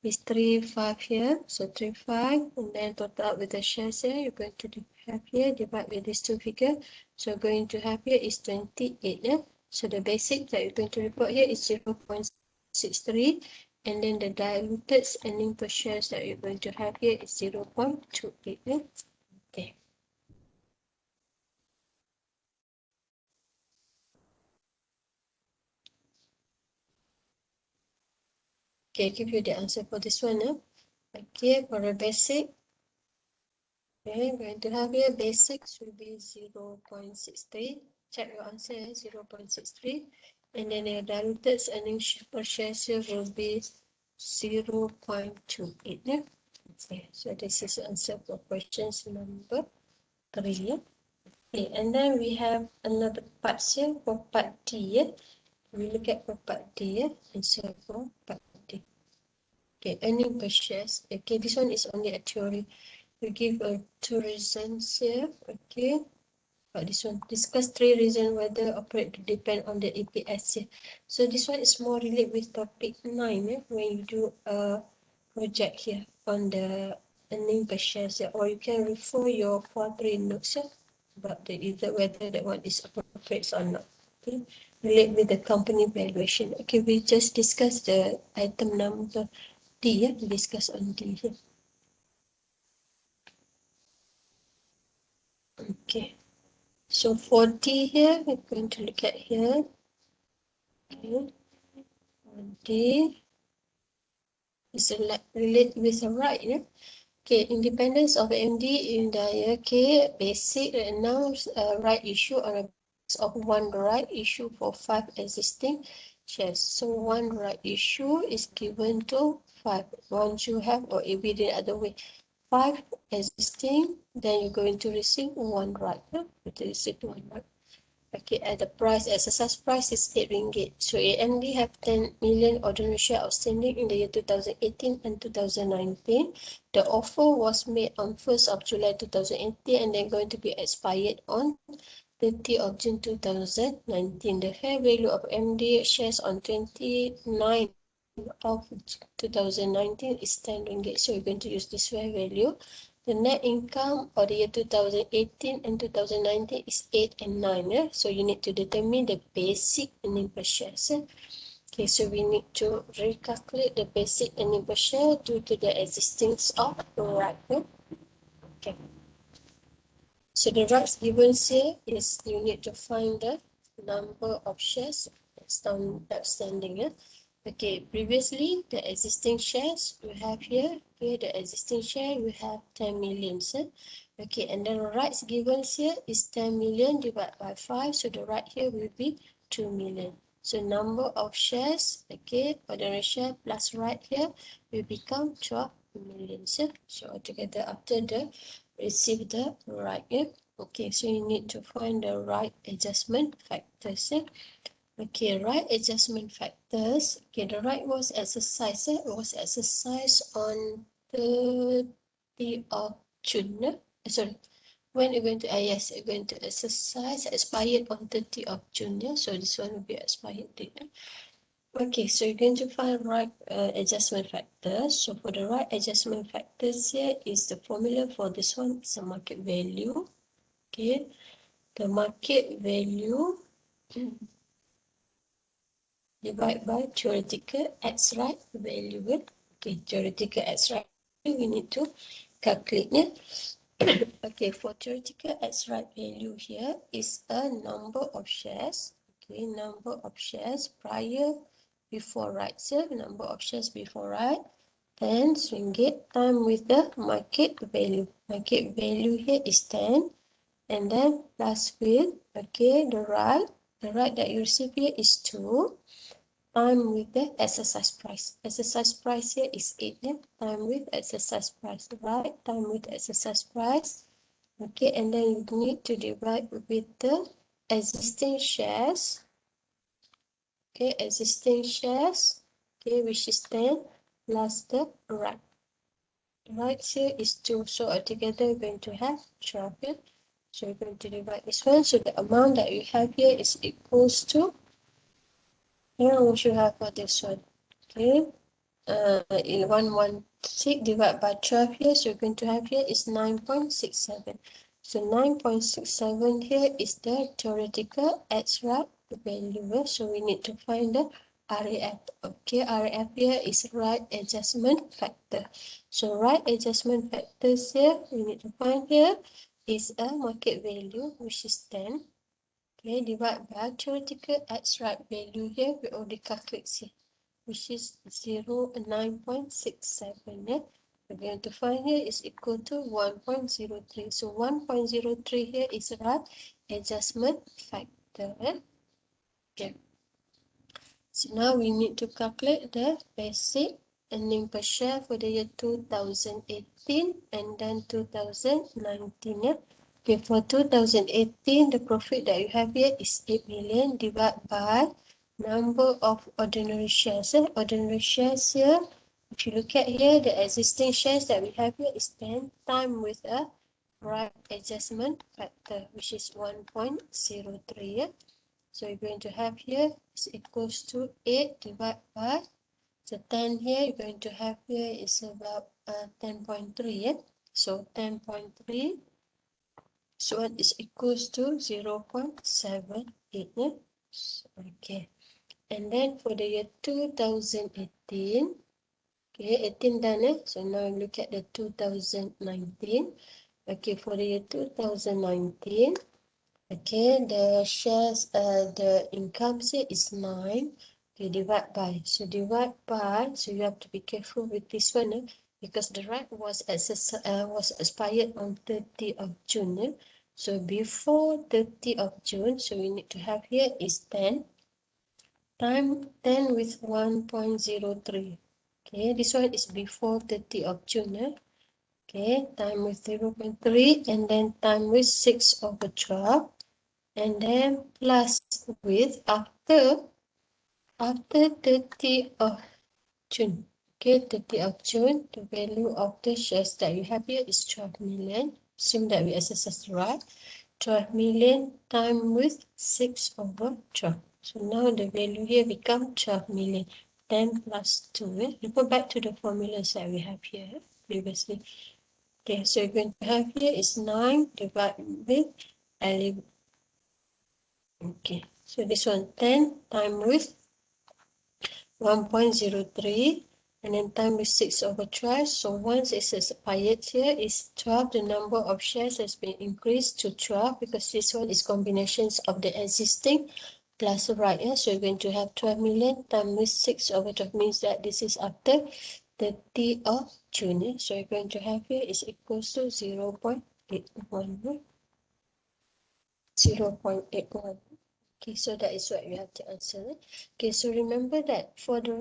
is 35 here. So 35. And then total up with the shares here. You're going to have here. Divide with these two figures. So going to have here is 28. Yeah? So the basic that you're going to report here is 0.63. And then the diluted earning per shares that you're going to have here is 0.28. Yeah? Okay. Okay, give you the answer for this one. Okay, for a basic, okay, I'm going to have here basics will be 0.63. Check your answer, 0.63. And then the diluted earnings per share here will be 0.28. Yeah? Okay, so this is the answer for questions number 3. Yeah? Okay, and then we have another part here for part D. Yeah? we look at for part D, yeah, and so for part D. Okay, earning per shares. Okay, this one is only a theory. We give two reasons here. Okay, but this one discuss three reasons whether operate to depend on the EPS here. So this one is more related with topic 9, when you do a project here on the earning per shares, or you can refer your 4-3 notes about the either whether that one is appropriate or not. Okay, relate with the company valuation. Okay, we just discussed the item number D, yeah, we discuss on D here. Okay, so for D here, we're going to look at here. Okay, D is relate with the right, yeah. Okay, independence of MD in the year K, basic announced right issue on a basis of one right issue for 5 existing shares. So one right issue is given to 5. Once you have, or it be the other way, 5 existing, then you're going to receive one right. To receive one right. Okay, at the price, exercise price is 8 ringgit. So AMD have 10 million ordinary share outstanding in the year 2018 and 2019. The offer was made on 1st of July 2018 and then going to be expired on 30th of June 2019. The fair value of MD shares on 29 of 2019 is 10 ringgit. So we're going to use this fair value. The net income for the year 2018 and 2019 is 8 and 9. Yeah? So you need to determine the basic earning per share. Okay, so we need to recalculate the basic earning per share due to the existence of right. Yeah? Okay. So the rights given here is you need to find the number of shares outstanding. Yeah? Okay, previously the existing shares you have here. Okay, the existing share we have 10 million. Okay, and then rights given here is 10 million divided by 5. So the right here will be 2 million. So number of shares, okay, ordinary share plus right here will become 12 million. So altogether after the receive the right. Yeah? Okay, so you need to find the right adjustment factors. Yeah? Okay, right adjustment factors. Okay, the right was exercised. It was exercised on 30th of June. Sorry, when you're going to, yes, you're going to exercise, expired on 30th of June. Yeah? So this one will be expired date. Okay, so you're going to find right adjustment factors. So for the right adjustment factors here is the formula for this one is a market value. Okay, the market value divided by theoretical X right value. Okay, theoretical X right we need to calculate it. Okay, for theoretical X right value here is a number of shares. Okay, number of shares prior before right. So number of shares before right. 10 ringgit time with the market value. Market value here is 10. And then plus with, okay, the right that you receive here is 2. Time with the exercise price. Exercise price here is 8. Yeah? Time with exercise price. Right, time with exercise price. Okay, and then you need to divide with the existing shares. Okay, existing shares. Okay, which is 10 plus the right. Right here is 2. So altogether we're going to have 12. Yeah? So we're going to divide this one. So the amount that you have here is equals to, here we should have for this one. Okay. In 116 divided by 12 here, so you're going to have here is 9.67. So 9.67 here is the theoretical X-right value. So we need to find the RAF. Okay, RAF here is right adjustment factor. So right adjustment factors here, we need to find here is a market value, which is 10. Okay, divide by theoretical X-right value here, we already calculate here, which is 9.67. Yeah? We're going to find here is equal to 1.03. So 1.03 here is right adjustment factor. Okay. So now we need to calculate the basic earning per share for the year 2018 and then 2019. Yeah? Okay, for 2018, the profit that you have here is 8 million divided by number of ordinary shares. Ordinary shares here, if you look at here, the existing shares that we have here is 10 times with a right adjustment factor, which is 1.03. So you're going to have here is equals to 8 divided by, so 10 here, you're going to have here is about 10.3. So 10.3, so it is equals to 0.78. Okay. And then for the year 2018, okay, 18 done. So now look at the 2019. Okay, for the year 2019, okay, the shares, the income here is 9. Okay, divide by. So divide by. So you have to be careful with this one, because the right was expired on 30th of June. So before 30th of June, so we need to have here is 10. Time 10 with 1.03. Okay, this one is before 30th of June. Okay, time with 0.3 and then time with 6 over 12. And then plus with after 30th of June. Okay, 30th of June, the value of the shares that you have here is 12 million. Assume that we access right. 12 million times with 6 over 12. So now the value here becomes 12 million. 10 plus 2. You go back to the formulas that we have here previously. Okay, so you're going to have here is 9 divided with 11. Okay, so this one 10 times with 1.03 and then time with 6 over 12. So once it's expired here is 12. The number of shares has been increased to 12 because this one is combinations of the existing plus the right. So you're going to have 12 million times with 6 over 12 means that this is after 30th of June. So you're going to have here is equals to 0.81. 0.81. Okay, so that is what you have to answer. Okay, so remember that for the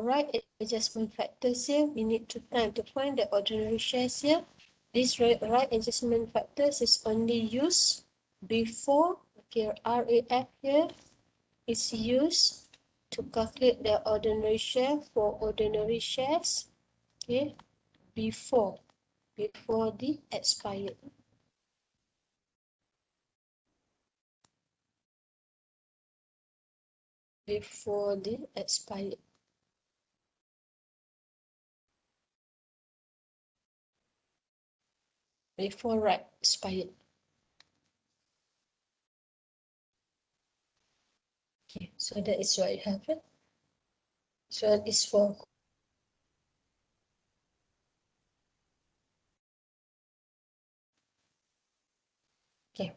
right adjustment factors here, we need to find the ordinary shares here. This right adjustment factors is only used before, okay, RAF here is used to calculate the ordinary share for ordinary shares, okay, before the expired. Before the expired. Before right expired. Okay, so that is what you have. So that is for okay.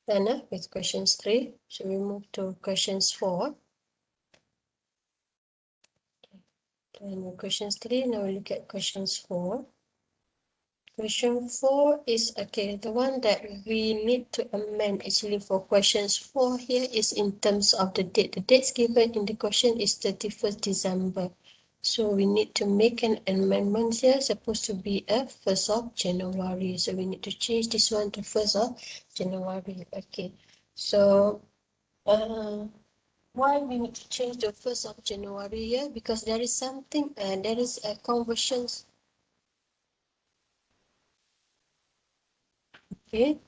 Then with questions 3, so we move to questions 4. And questions 3, now we look at questions 4. Question 4 is, okay, the one that we need to amend actually for questions 4 here is in terms of the date. The dates given in the question is 31st December. So we need to make an amendment here, supposed to be a 1st of January. So we need to change this one to 1st of January. Okay, so why we need to change the 1st of January here? Because there is something, there is a conversion. Okay,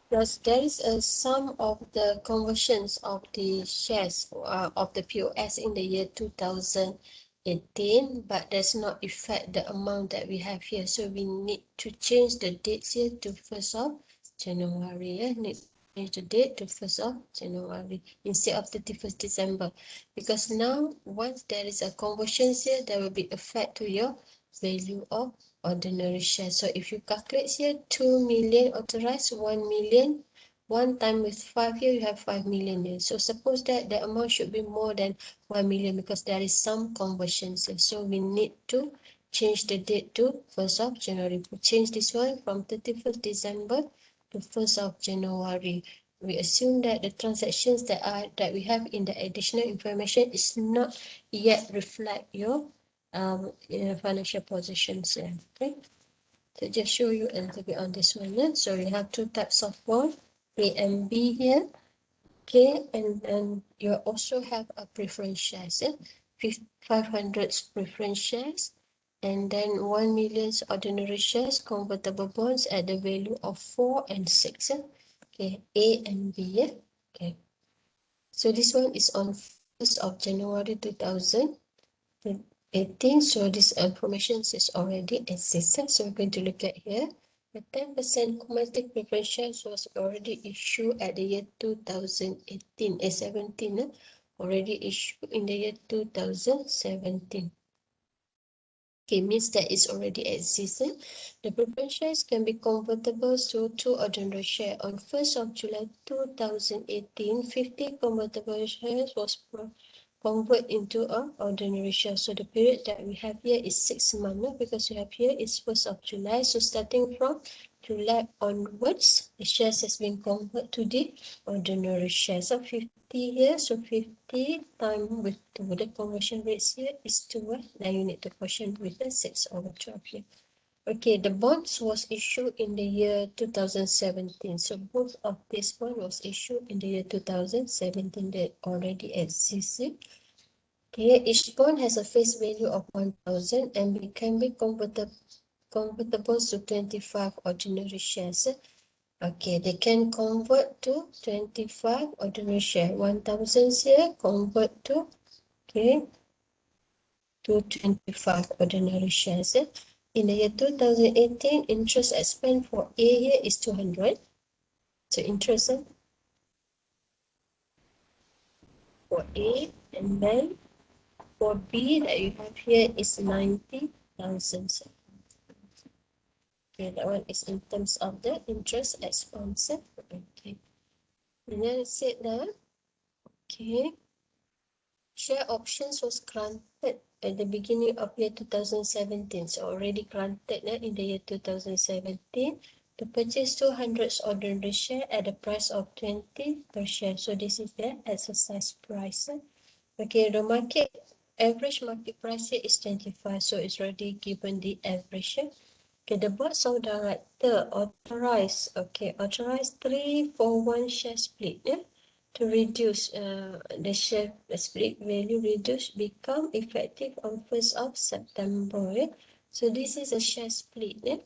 because there is a sum of the conversions of the shares of the POS in the year 2018, but does not affect the amount that we have here. So we need to change the dates here to 1st of January. Yeah? Need to change the date to 1st of January instead of 31st December. Because now, once there is a conversion here, there will be effect to your value of ordinary share. So if you calculate here 2 million authorized, 1 million, 1 time with 5 here, you have 5 million here. So suppose that the amount should be more than 1 million because there is some conversions here. So we need to change the date to 1st of January. We change this one from 31st December to 1st of January. We assume that the transactions that we have in the additional information is not yet reflect your financial positions here. Okay, so just show you a little bit on this one. So we have two types of bond, A and B here. Okay, and you also have a preference shares, 500 preference shares, and then 1 million ordinary shares, convertible bonds at the value of 4 and 6. Okay, A and B. Okay, so this one is on 1st of January 2018. So this information is already existed. So we're going to look at here. The 10% cumulative preference shares was already issued at the year 2018, 17, already issued in the year 2017. Okay, means that it's already existing. The preference shares can be convertible to ordinary share. On 1st of July 2018, 50 convertible shares was convert into a ordinary share. So the period that we have here is 6 months, because we have here is 1st of July. So starting from July onwards, the shares has been converted to the ordinary share. So 50 here, so 50 times with 2. The conversion rates here is 2. Now you need to quotient with the 6 over 12 here. Okay, the bonds was issued in the year 2017. So both of this bond was issued in the year 2017 that already existed. Okay, each bond has a face value of 1,000 and it can be convertible to 25 ordinary shares. Okay, they can convert to 25 ordinary share. 1,000 here convert to, okay, to 25 ordinary shares. In the year 2018, interest expense for A here is 200. So interest for A, and then for B that you have here is 90,000. Okay, that one is in terms of the interest expense. Okay, and then it said that, okay, share options was granted at the beginning of year 2017. So already granted in the year 2017 to purchase 200 ordinary share at the price of 20 per share. So this is the exercise price. Okay, the average market price here is 25. So it's already given the average. Okay, the board of director authorized 3-for-1 share split to reduce the share split value reduced become effective on 1st of September. So this is a share split.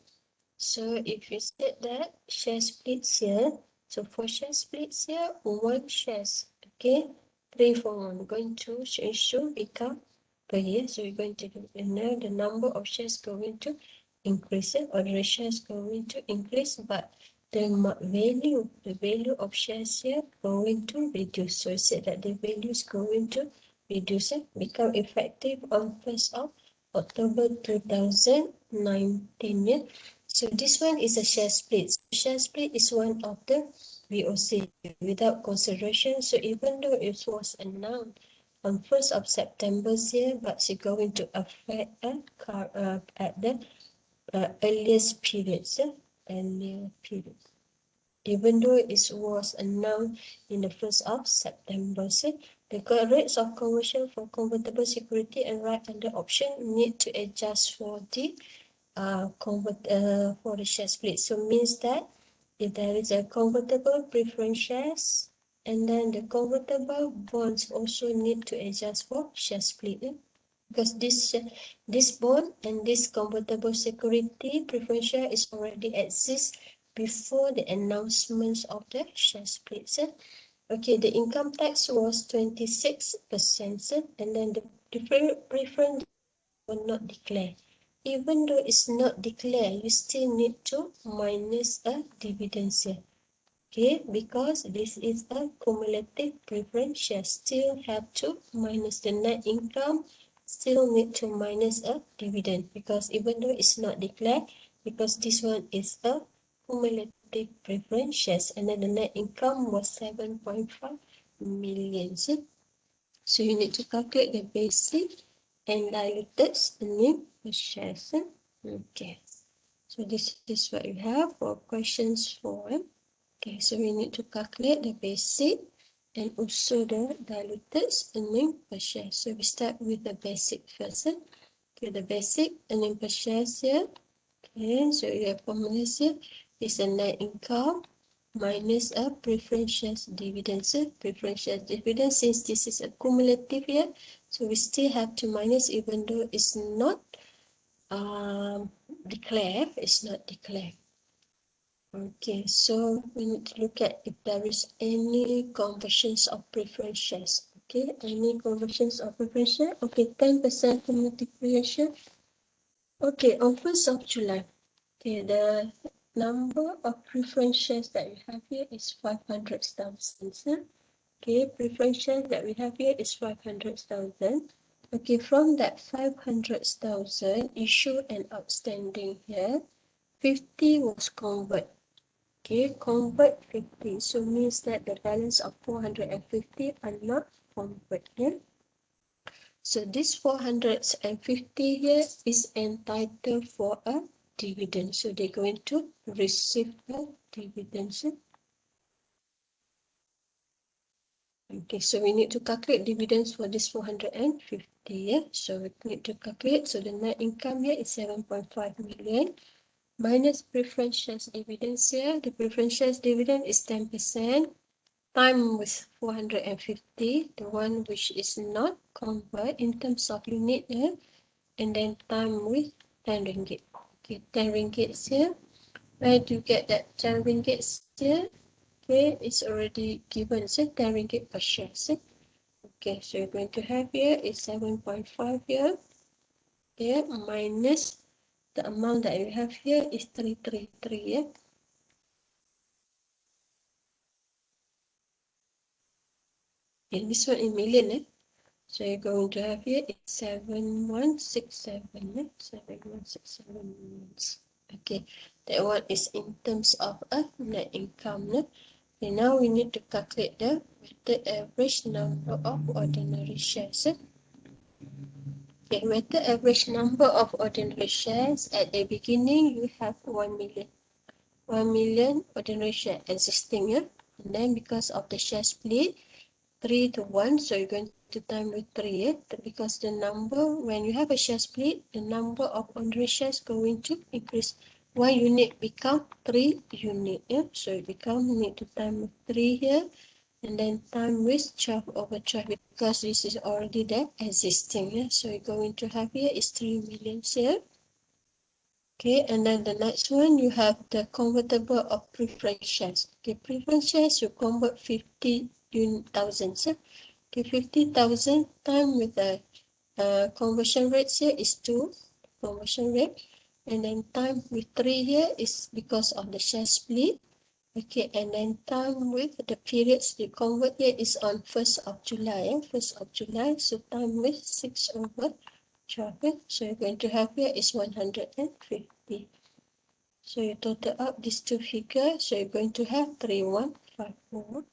So if you set that share splits here, so for share splits here, 1 shares, okay, 3-for-1 going to issue become per year. So you're going to do, and now the number of shares going to increase, or the shares going to increase, but the value of shares here going to reduce. So you said that the value is going to reduce, become effective on 1st of October 2019. So this one is a share split. Share split is one of the VOC without consideration. So even though it was announced on 1st of September here, but it's going to affect at the earliest periods, earlier period. Even though it was announced in the 1st of September, the rates of conversion for convertible security and right under option need to adjust for the for the share split. So means that if there is a convertible preference shares, and then the convertible bonds also need to adjust for share split. Because this bond and this convertible security preference share is already exist before the announcements of the share splits. Okay, the income tax was 26%, and then the different preference were not declared. Even though it's not declared, you still need to minus a dividend here. Okay, because this is a cumulative preference share, still have to minus the net income, still need to minus a dividend, because even though it's not declared, because this one is a cumulative preference shares, and then the net income was 7.5 million. So you need to calculate the basic and diluted earnings per share. Okay, so this is what you have for questions 4. Okay, so we need to calculate the basic and also the diluted earnings per share. So we start with the basic first. Okay, the basic earnings per share here. Okay, so you have formulas here is the net income minus a preference shares dividend. So preference shares dividend, since this is a cumulative here, so we still have to minus even though it's not declared. It's not declared. Okay, so we need to look at if there is any conversions of preference shares. Okay, any conversions of preference share? Okay, 10% cumulative preference share. Okay, on 1st of July, okay, the number of preference shares that we have here is 500,000. Okay, preference shares that we have here is 500,000. Okay, from that 500,000 issued and outstanding here, 50 was converted. Okay, convert 50. So means that the balance of 450 are not converted here. So this 450 here is entitled for a dividend. So they're going to receive a dividend. Okay, so we need to calculate dividends for this 450. Yeah? So we need to calculate. So the net income here is 7.5 million. Minus preference shares dividends here. The preference shares dividend is 10%. Time with 450, the one which is not convert in terms of unit here, and then time with 10 ringgit. Okay, 10 ringgit here. Where do you get that 10 ringgit here? Okay, it's already given, so 10 ringgit per share. See? Okay, so you're going to have here is 7.5 here. Okay, minus the amount that you have here is 333. Yeah? Okay, this one in million. So you're going to have here is 7167. 7167. Okay, that one is in terms of a net income. Okay, now we need to calculate the weighted average number of ordinary shares. Okay, weighted average number of ordinary shares at the beginning you have 1 million. 1 million ordinary share existing here. And then because of the share split, 3 to 1, so you're going to time with 3, because the number, when you have a share split, the number of ordinary shares going to increase. 1 unit become 3 unit, so you need to time with 3 here, and then time with 12 over 12, because this is already there existing, so you're going to have here is 3 million here. Okay, and then the next one, you have the convertible of preference shares. Okay, preference shares, you convert 50,000. Okay, 50,000 times with the conversion rate here is 2 conversion rate, and then time with 3 here is because of the share split. Okay, and then time with the periods you convert here is on 1st of July. 1st of July, so time with 6 over 12. So you're going to have here is 150. So you total up these two figures, so you're going to have 3154.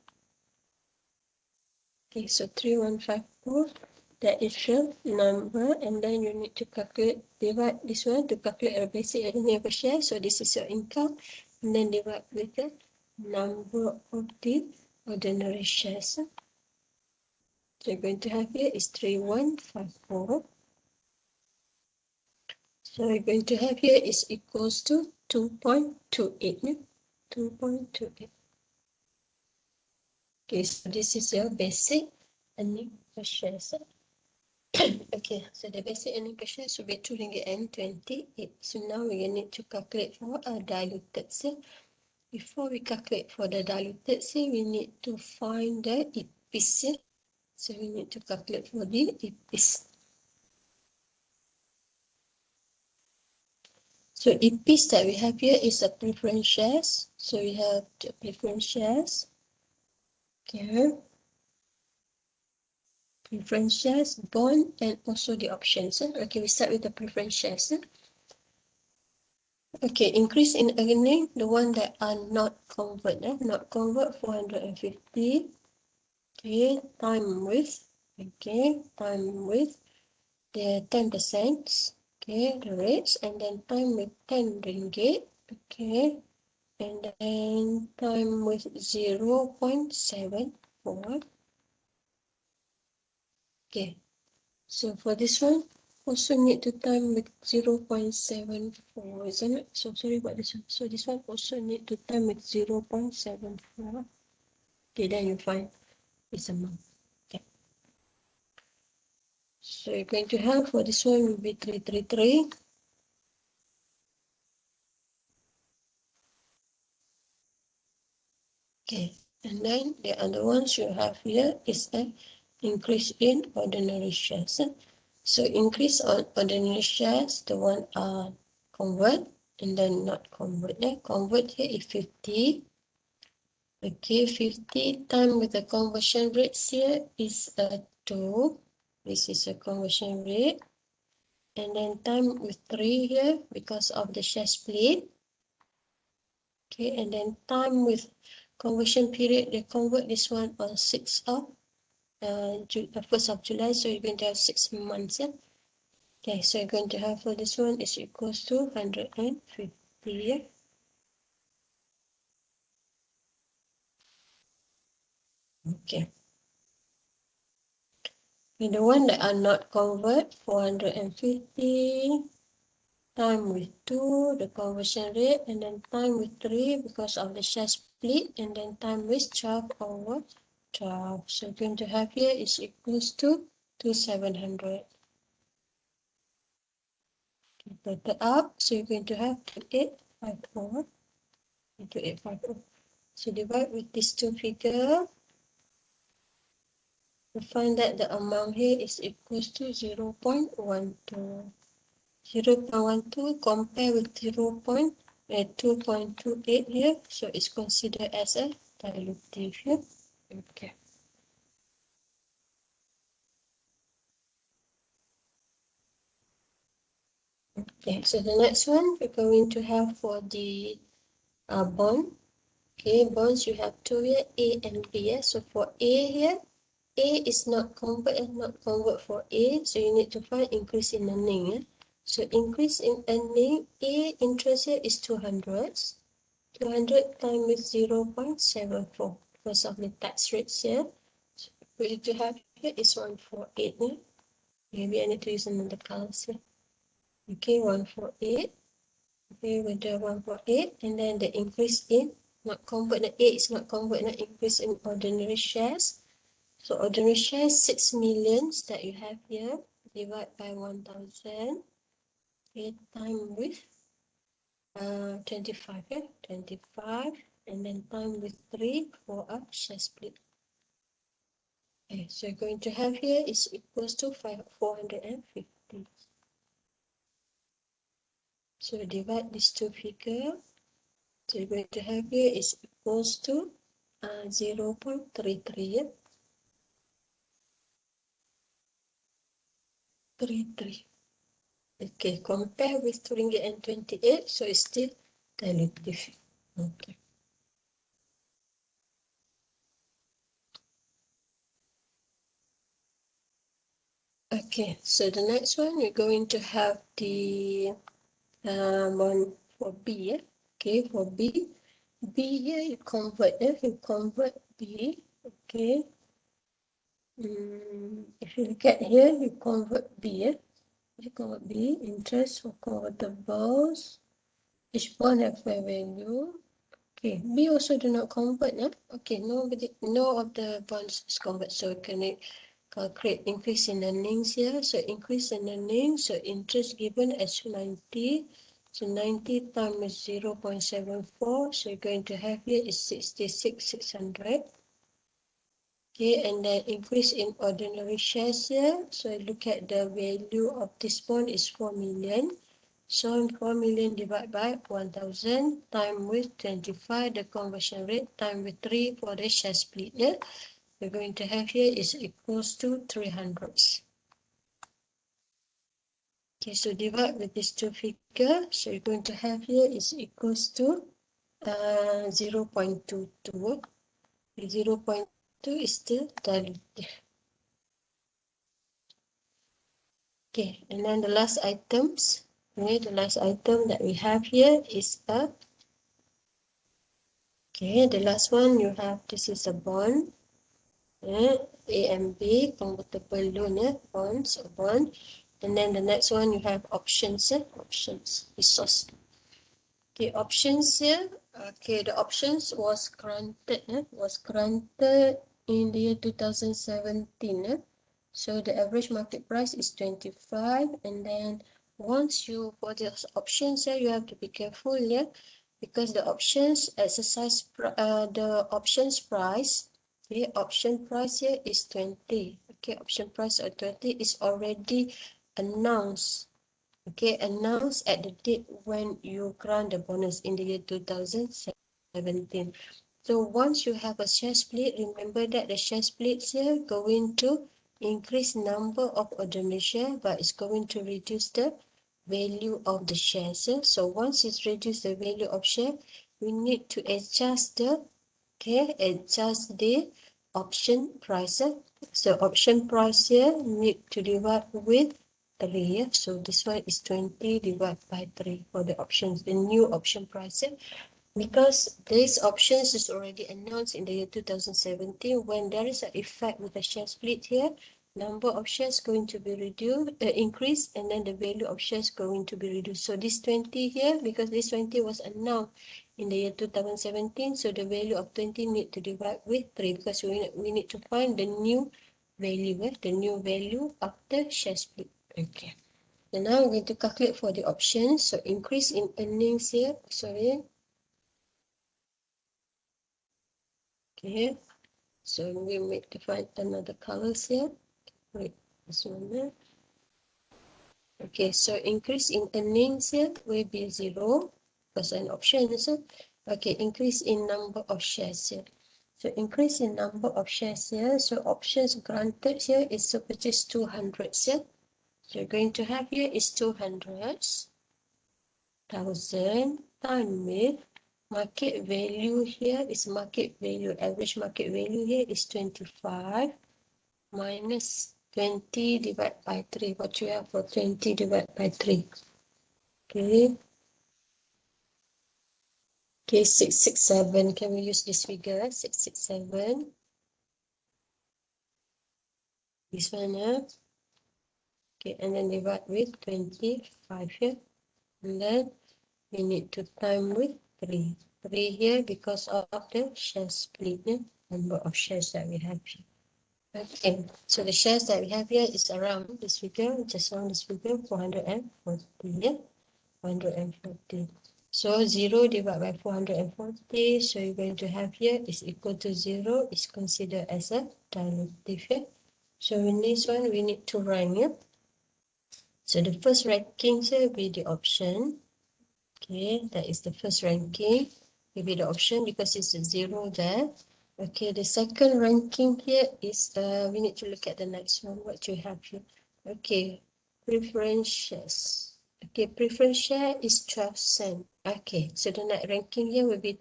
Okay, so 3154, that is the number, and then you need to calculate, divide this one to calculate a basic earning per share. So this is your income, and then divide with the number of the ordinary shares. So you're going to have here is 3154. So you're going to have here is equals to 2.28. 2.28. Okay, so this is your basic earning per share. Okay, so the basic earning per share should be 2 ringgit and 28. So now we need to calculate for a diluted sale. Before we calculate for the diluted sale, we need to find the EPS. So we need to calculate for the EPS. So EPS that we have here is a preference shares. So we have the preference shares. Okay. Preference shares, bond, and also the options. Okay, we start with the preference shares. Okay, increase in earning, the one that are not convert, not convert 450. Okay, time with the 10%. Okay, the rates, and then time with 10 ringgit. Okay, and then time with 0.74. Okay, so for this one, also need to time with 0.74, isn't it? So sorry about this one. So this one also need to time with 0.74. Okay, then you find this amount. Okay. So you're going to have for this one will be 333. Okay, and then the other ones you have here is an increase in ordinary shares. So increase on ordinary shares, the one convert and then not convert. Convert here is 50. Okay, 50 times with the conversion rate here is 2. This is a conversion rate. And then time with 3 here because of the share split. Okay, and then time with conversion period, they convert this one on 6th of 1st of July, so you're going to have 6 months. Yeah? Okay, so you're going to have for this one is equals to 150. Yeah? Okay. And the one that are not convert, 450 time with 2, the conversion rate, and then time with 3 because of the share split, and then time with 12 over 12. So you're going to have here is equals to 2700. Total up, so you're going to have 2854. 2854. So divide with these two figures. We find that the amount here is equals to 0.12. 0.12 compare with 2.28 here, so it's considered as a dilutive here. Okay. Okay, so the next one we're going to have for the bond. Okay, bonds you have two here, A and B. So for A here, A is not convert for A, so you need to find increase in earning. So increase in earning, A interest here is 200. 200 times with 0.74 because of the tax rates here. So for you to have here is 148. Maybe I need to use another colors here. Okay, 148. Okay, with the 148, and then the increase in not convert the A is not convert, not increase in ordinary shares. So ordinary shares 6 millions that you have here, divide by 1000, okay, time with 25, yeah, 25, and then time with 3 for a share split. Okay, so you're going to have here is equals to 450. So divide these two figures. So you're going to have here is equals to 0.33. 33. Okay, compare with 2.28, so it's still dilutive. Okay. Okay, so the next one we're going to have the one for B. Okay, for B. B here you convert, you convert B. Okay. If you look at here, you convert B. You convert B, interest for convertibles. Each bond have fair value. Okay, B also do not convert. Okay, no of the bonds is convert. So can it calculate increase in earnings here? So increase in earnings, so interest given as 90. So 90 times 0.74. So you're going to have here is 66,600. Okay, and then increase in ordinary shares here. So look at the value of this bond is 4 million. So 4 million divided by 1000 times with 25, the conversion rate, times with 3 for the share split. Yeah? We're going to have here is equals to 300. Okay, so divide with these two figures. So you're going to have here is equals to 0.22. 0.2 is still dilutive. Okay, and then the last items. Okay, the last item that we have here is the last one you have, this is a bond. A and B, convertible loan, bonds, a bond. And then the next one you have options, options, resource. Okay, options here. Okay, the options was granted in the year 2017. So the average market price is 25, and then once you for the options here, you have to be careful here, because the options exercise the options price, the option price here is 20. Okay, option price of 20 is already announced. Okay, announced at the date when you grant the bonus in the year 2017. So once you have a share split, remember that the share splits here going to increase number of ordinary share, but it's going to reduce the value of the shares. So once it's reduced the value of share, we need to adjust the option price. So option price here need to divide with 3. So this one is 20 divided by 3 for the options, the new option price. Because these options is already announced in the year 2017, when there is an effect with the share split here, number of shares going to be reduced, increased, and then the value of shares going to be reduced. So this 20 here, because this 20 was announced in the year 2017, so the value of 20 need to divide with 3, because we need to find the new value, the new value after share split. Okay. And now we're going to calculate for the options. So increase in earnings here, sorry. Okay, so we make to find another colors here. Wait, this one there. Okay, so increase in earnings here will be 0 because an option is okay. Increase in number of shares here. So increase in number of shares here. So options granted here is to purchase 200 here. So you're going to have here is 200,000 times with market value here is market value, average market value here is 25 minus 20 divided by 3. What you have for 20 divided by 3? Okay. Okay, 667. Can we use this figure? 667. This one, okay, and then divide with 25 here. And then we need to time with 3. 3 here because of the share split, number of shares that we have here. Okay, so the shares that we have here is around this figure, just around this figure, 440, 440. So 0 divided by 440, so you're going to have here is equal to 0, is considered as a dilutive here. So in this one, we need to rank here. So the first ranking here will be the option. Okay, that is the first ranking. Will be the option because it's a 0 there. Okay, the second ranking here is, we need to look at the next one, what you have here. Okay, preference shares. Okay, preference share is 12 cents. Okay, so the next ranking here will be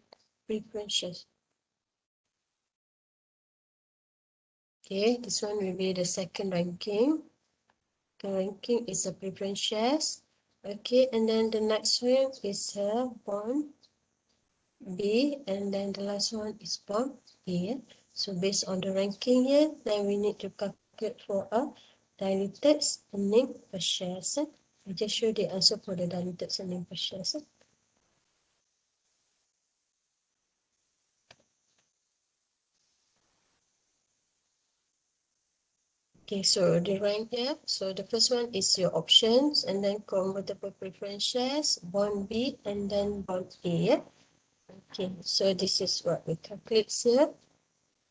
preference shares. Okay, this one will be the second ranking. The ranking is a preference shares. Okay, and then the next one is a bond B, and then the last one is bond A. So based on the ranking here, then we need to calculate for a diluted earning per share. I just show the answer for the diluted earning per share. Okay, so the rank here. So the first one is your options, and then convertible preference shares, bond B, and then bond A. Okay, so this is what we calculate here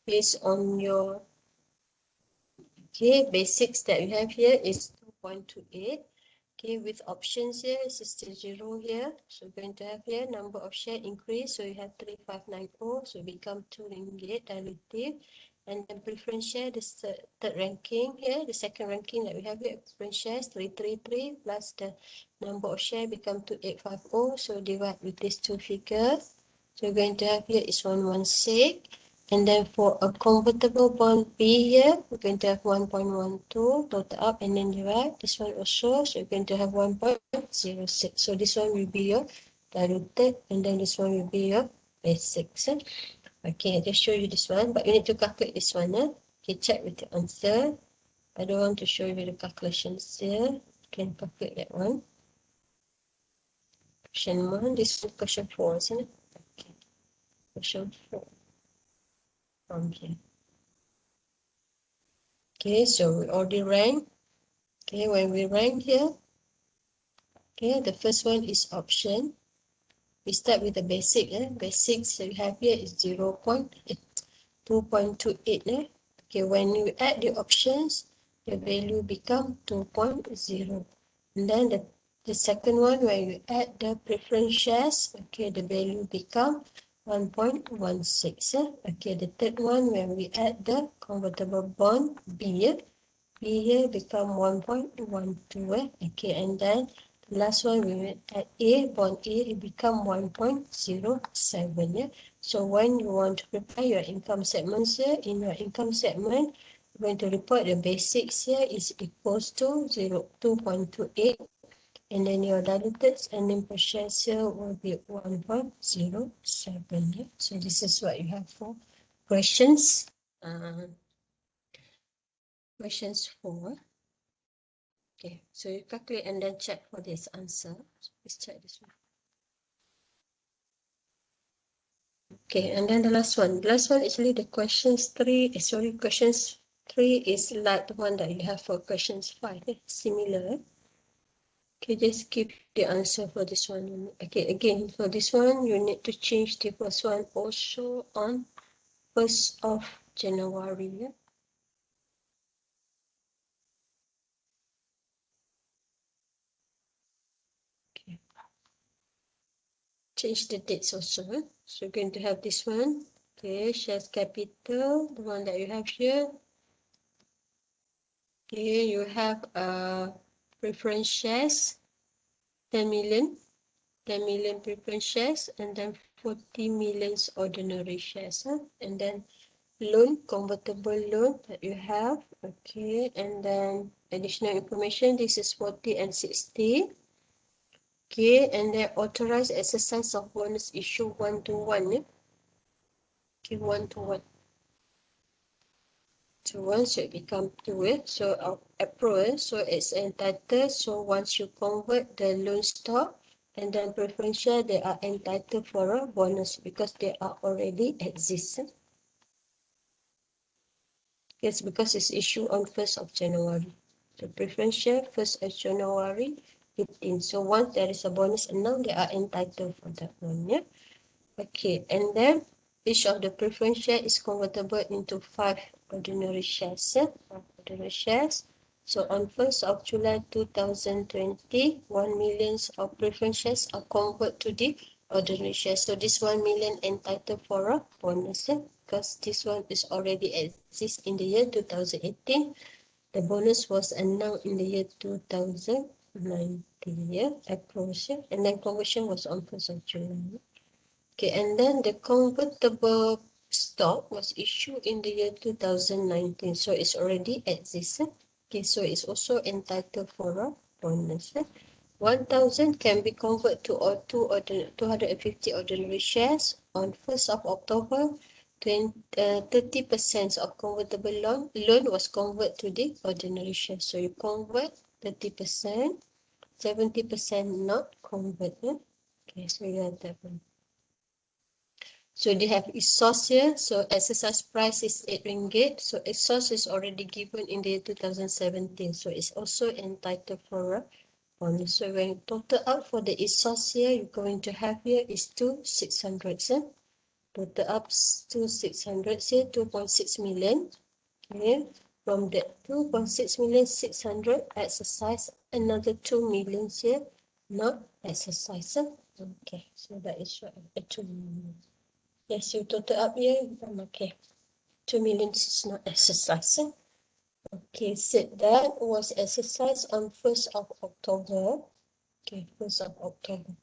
based on your basics that we have here is 2.28. Okay, with options here is still 0 here. So we're going to have here number of share increase. So you have 3590, so become 2 ringgit dilutive. And then preference share, this third ranking here, the second ranking that we have here, preference shares 333 plus the number of share become 2850. So divide with these two figures. So we're going to have here is 116. And then for a convertible bond B here, we're going to have 1.12 total up and then divide. This one also, so you're going to have 1.06. So this one will be your diluted, and then this one will be your basics. Okay, I just show you this one, but you need to calculate this one. Okay, check with the answer. I don't want to show you the calculations here. can calculate that one. Question 1, this is question 4, isn't it? Okay. Question 4 from here. Okay, so we already rank. Okay, when we rank here, okay, the first one is option. We start with the basic. Basics we have here is 2.28. Okay, when you add the options, the value become 2.0. And then the second one, when you add the preference shares, okay, the value become 1.16. Okay, the third one, when we add the convertible bond B here become 1.12. Okay, and then the last one we will add A, bond A, it become 1.07. Yeah. So when you want to prepare your income statements here, in your income statement, you're going to report the basics here is equals to 2.28, and then your diluted earning per share here will be 1.07. Yeah. So this is what you have for questions. Questions 4. Okay, so you calculate and then check for this answer. So let's check this one. Okay, and then the last one. The last one actually the questions 3, questions 3 is like the one that you have for questions 5. Similar. Okay, just keep the answer for this one. Okay, again, for this one, you need to change the first one also on 1st of January. Yeah? Okay. Change the dates also. So you're going to have this one. Okay, shares capital, the one that you have here. Okay, you have preference shares, 10 million preference shares, and then 40 million ordinary shares. And then loan, convertible loan that you have. Okay, and then additional information, this is 40 and 60. Okay, and then authorized exercise of bonus issue 1-to-1. Okay, 1-to-1. So once it become 2, so April, so it's entitled. So once you convert the loan stock and then preference share, they are entitled for a bonus because they are already existing. Yes, because it's issued on 1st of January. So preference share 1st of January 15. So once there is a bonus announced, they are entitled for that one. Yeah. Okay, and then each of the preference share is convertible into 5 ordinary shares. 5 ordinary shares. So on 1st of July 2020, 1 million of preference shares are converted to the ordinary shares. So this 1 million entitled for a bonus because this one is already exist in the year 2018. The bonus was announced in the year 2019, April, and then conversion was on 1st of July. Okay, and then the convertible stock was issued in the year 2019, so it's already existed. Okay, so it's also entitled for a bonus. 1,000 can be converted to 250 ordinary shares on 1st of October. 30% of convertible loan was converted to the ordinary shares. So you convert 30%, 70% not converted. Okay, so you have that one. So they have ESOS here. So exercise price is 8 ringgit. So ESOS is already given in the year 2017. So it's also entitled for a bonus. So when you total out for the ESOS here, you're going to have here is 2,600. Total up to 600 here, 2.6 million. Okay. From the 2.6 million 600 exercise, another 2 million here, not exercise. Okay, so that is what 2 million. Yes, you total up here. Okay. 2 million is not exercise. Okay, said that was exercised on 1st of October. Okay, 1st of October.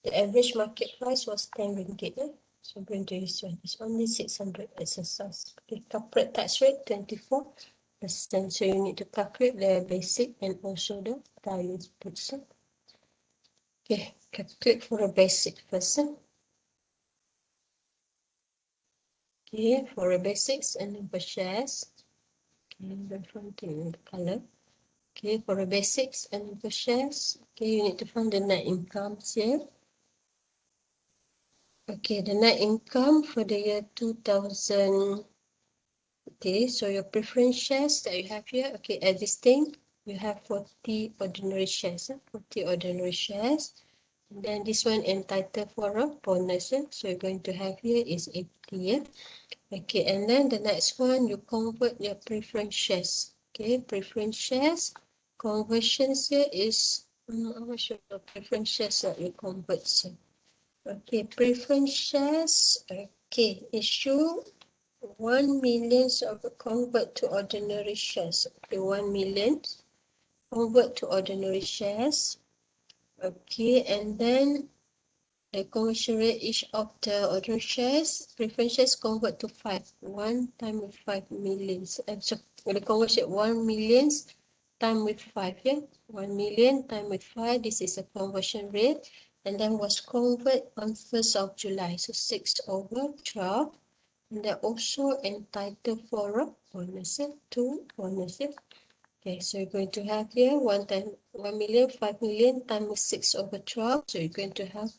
The average market price was 10 ringgit. So going to this one. It's only 600 exercise. Okay, corporate tax rate 24%. So you need to calculate the basic and also the diluted. Okay, calculate for the basic first. Okay, for the basics and then per shares. Okay, the front in the color. Okay, for the basics and per shares, okay, you need to find the net income here. Okay, the net income for the year 2000. Okay, so your preference shares that you have here, okay, existing, you have 40 ordinary shares, 40 ordinary shares. And then this one entitled for a bonus, so you're going to have here is 80. Yeah? Okay, and then the next one, you convert your preference shares. Okay, preference shares, conversions here is, how much your preference shares that you convert. So, okay, preference shares, okay, issue 1 million of convert to ordinary shares. Okay, 1 million convert to ordinary shares. Okay, and then the conversion rate each of the ordinary shares, preference shares convert to 5. 1 time with 5 millions. So the conversion 1 million time with 5. Yeah, 1 million time with 5. This is a conversion rate. And then was convert on 1st of July. So 6/12. And they're also entitled for a bonus, 2 bonus. Okay, so you're going to have here 1 million, 5 million times 6/12. So you're going to have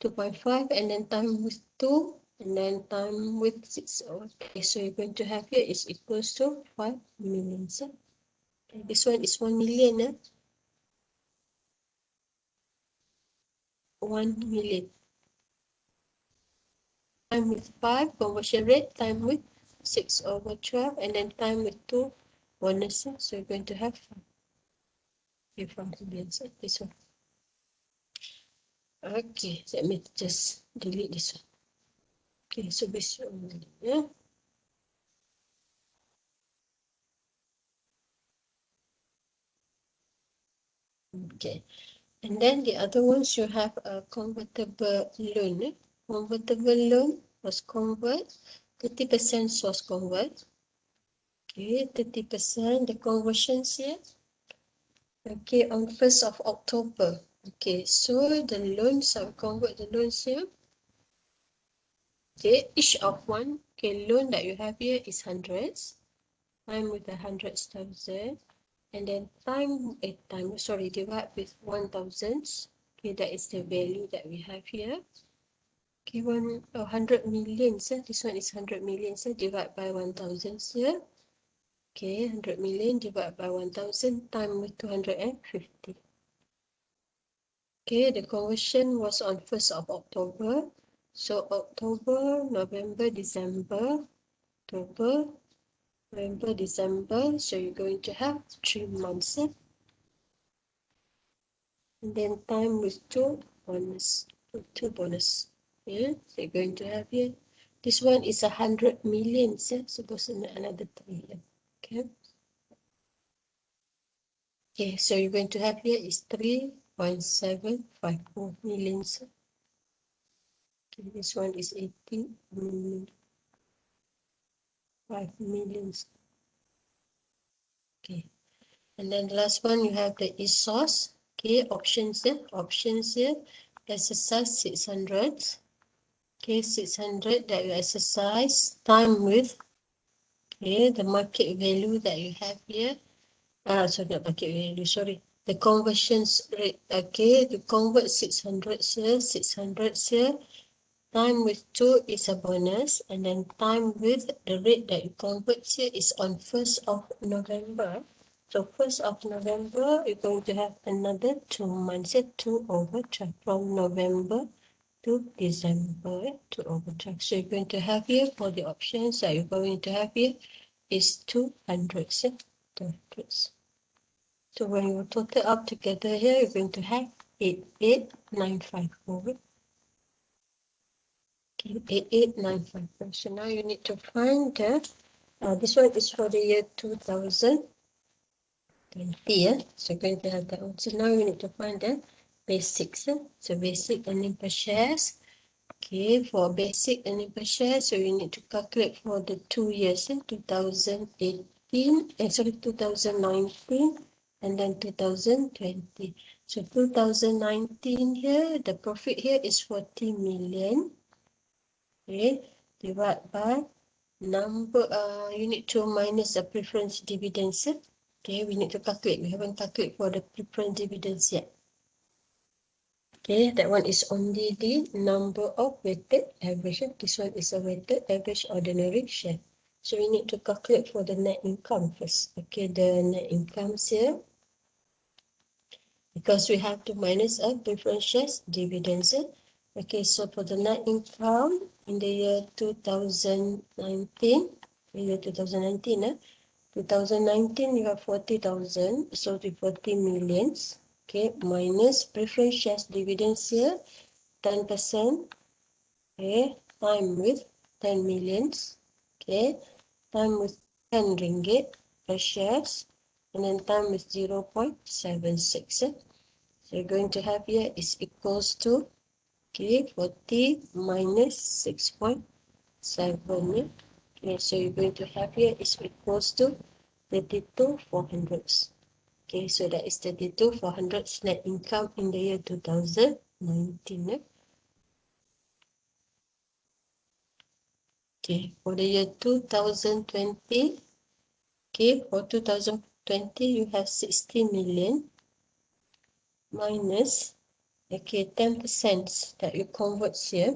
2.5 and then time with 2 and then time with 6. Okay, so you're going to have here is equals to 5 million. Okay, this one is 1 million. 1 million. Time with 5, conversion rate, time with 6/12, and then time with 2 bonus. So you're going to have 5. Okay, from this one. Okay, let me just delete this one. Okay, so this one, yeah. Okay, and then the other ones you have a convertible loan. Convertible loan was convert, 30% was convert. Okay, 30%, the conversions here. Okay, on 1st of October. Okay, so the loans are convert the loans here. Okay, each of one, okay, loan that you have here is hundreds. Time with 100,000. And then divide with 1,000. Okay, that is the value that we have here. Okay, 100 million. This one is 100 million. Divide by 1,000 here. Okay, 100 million divided by 1,000 times with 250. Okay, the conversion was on 1st of October. So October, November, December, October, November, December. So you're going to have 3 months. And then time with 2 bonus. 2 bonus. Yeah, so you're going to have here. This one is 100 million. Suppose another 3. Okay. Okay, so you're going to have here is 3.754 million. Okay, this one is 80 million. 5 millions. Okay, and then the last one you have the ESOS. Okay, options here, exercise 600. Okay, 600 that you exercise, time with, okay, the market value that you have here. Sorry, not market value, sorry. The conversions rate, okay, to convert 600 here, 600 here. Time with 2 is a bonus, and then time with the rate that you convert here is on 1st of November. So 1st of November, you're going to have another 2 months, 2/12 from November to December, 2/12. So you're going to have here for the options that you're going to have here is 200. 200. So when you total up together here, you're going to have 88,954. 88,954. So now you need to find the, this one is for the year 2020. Yeah? So you're going to have that one. So now you need to find the basics. So basic earning per shares. Okay, for basic earning per share, so you need to calculate for the 2 years, 2018, 2019, and then 2020. So 2019 here, the profit here is 40 million. Okay, divide by number, you need to minus the preference dividends. Okay, we need to calculate. We haven't calculated for the preference dividends yet. Okay, that one is only the number of weighted average. This one is a weighted average ordinary share. So we need to calculate for the net income first. Okay, the net income here, because we have to minus a preference shares dividends. Okay, so for the net income in the year 2019, 2019, you have 40,000, so the 40 millions. Okay, minus preference shares dividends here, 10%. Okay, time with 10 millions. Okay, time with 10 ringgit per shares, and then time with 0.76. So you're going to have here is equals to, okay, 40 minus 6.7. Okay, so you're going to have here is equals to 32,400. Okay, so that is 32,400 net income in the year 2019. Okay, for the year 2020, okay, for 2020, you have 60 million minus, okay, 10% that you convert here.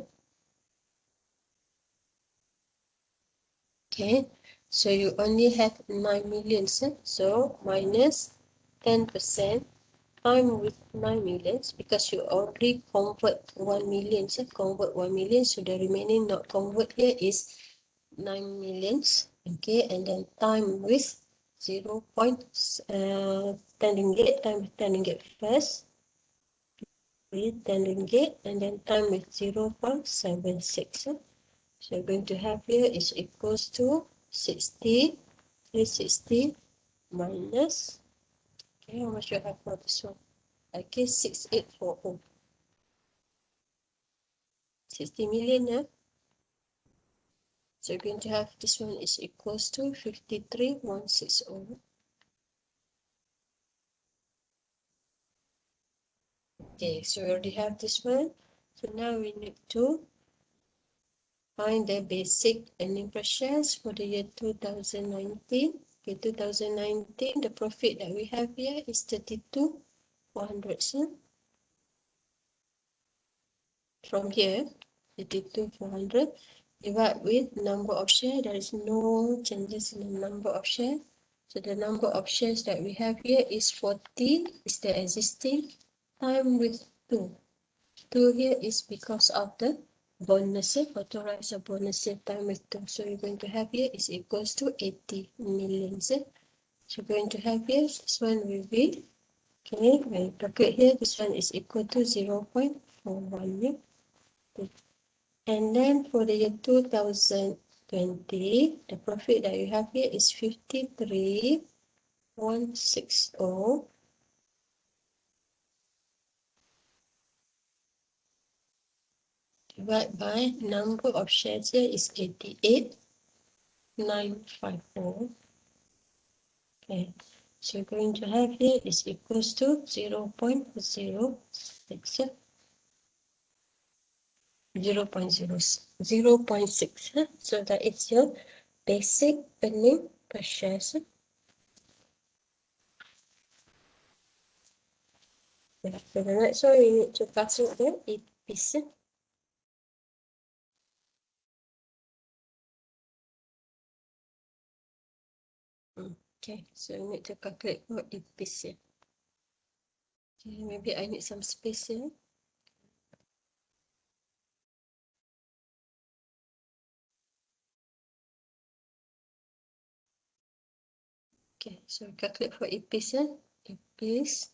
Okay, so you only have 9 million, so minus 10% time with 9 millions, because you already convert 1 million, convert 1 million, so the remaining not convert here is 9 millions. Okay, and then time with 10 ringgit, time with 10 ringgit first, with 10 ringgit, and then time with 0.76. So you're going to have here is equals to 60, 360 minus, okay, how much you have for this one? Okay, 6840. 60 million, yeah? So you're going to have this one is equals to 53,160. Okay, so we already have this one. So now we need to find the basic earning per shares for the year 2019. Okay, 2019, the profit that we have here is 32,400. So from here, 32,400 divide with number of shares. There is no changes in the number of shares. So the number of shares that we have here is 40, is the existing, time with 2. 2 here is because of the bonus, authorized bonus time with 2. So you're going to have here is equals to 80 million. So you're going to have here, this one will be, okay, when you calculate here, this one is equal to 0.41. And then for the year 2020, the profit that you have here is 53,160. Divided by number of shares here is 88,954. Okay, so you're going to have here is equals to 0.06. 0.6. So that is your basic earning per share. So the next one, we need to calculate the EPS. Okay, so we need to calculate for EPS here. Okay, maybe I need some space here. Okay, so we calculate for EPS here. EPS.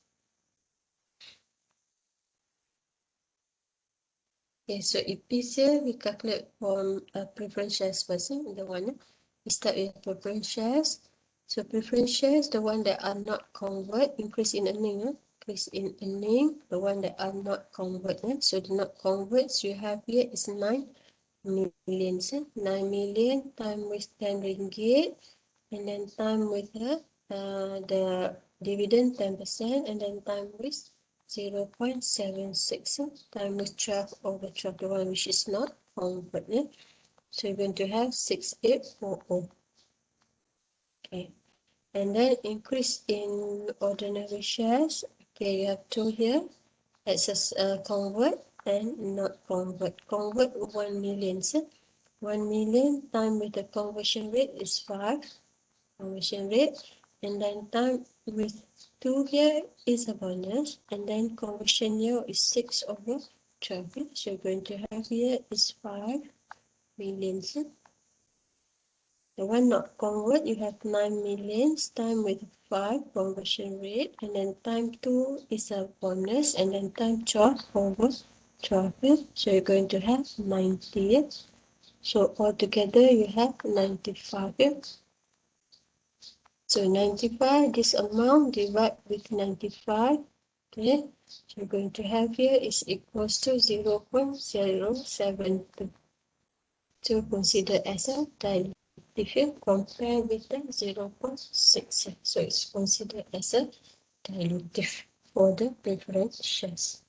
Okay, so EPS here, we calculate from preference shares first. The one we start with preference shares. So preference shares, the one that are not convert, increase in earning. Increase in earning, the one that are not convert. So the not converts you have here is 9 million. 9 million time with 10 ringgit, and then time with the dividend 10%, and then time with 0.76, time with 12 over 12, the one which is not convert. So you're going to have 6840. Okay. And then increase in ordinary shares. Okay, you have two here. Let's convert and not convert. Convert 1 million. So 1 million time with the conversion rate is 5. Conversion rate. And then time with 2 here is a bonus. And then conversion here is 6 over 12. So you're going to have here is 5 million. So the one not convert, you have 9 millions time with 5 conversion rate, and then time 2 is a bonus, and then time 12 over 12. So you're going to have 90. So altogether you have 95. So 95, this amount divide with 95. Okay, so you're going to have here is equals to 0.072. To consider as a dilutive compare with the 0.6. So it's considered as a dilutive for the preference shares.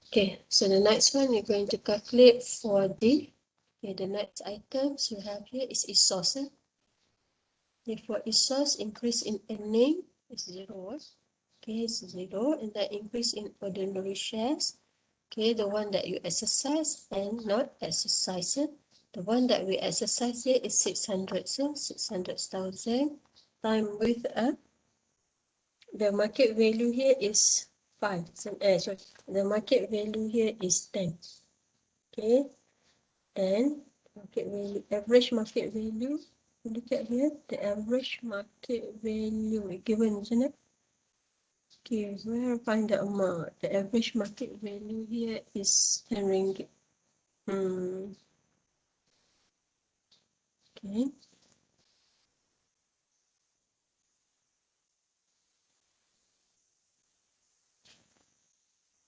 Okay, so the next one you're going to calculate for the next items you have here is ESOS. For ESOS, increase in earning is 0. Okay, it's 0, and the increase in ordinary shares. Okay, the one that you exercise and not exercise. The one that we exercise here is 600, so 600,000 time with the market value here is 5. So, sorry, the market value here is 10. Okay, and market value, average market value. Look at here, the average market value given, isn't it? Okay, where find the amount? The average market value here is 10 ringgit. Okay.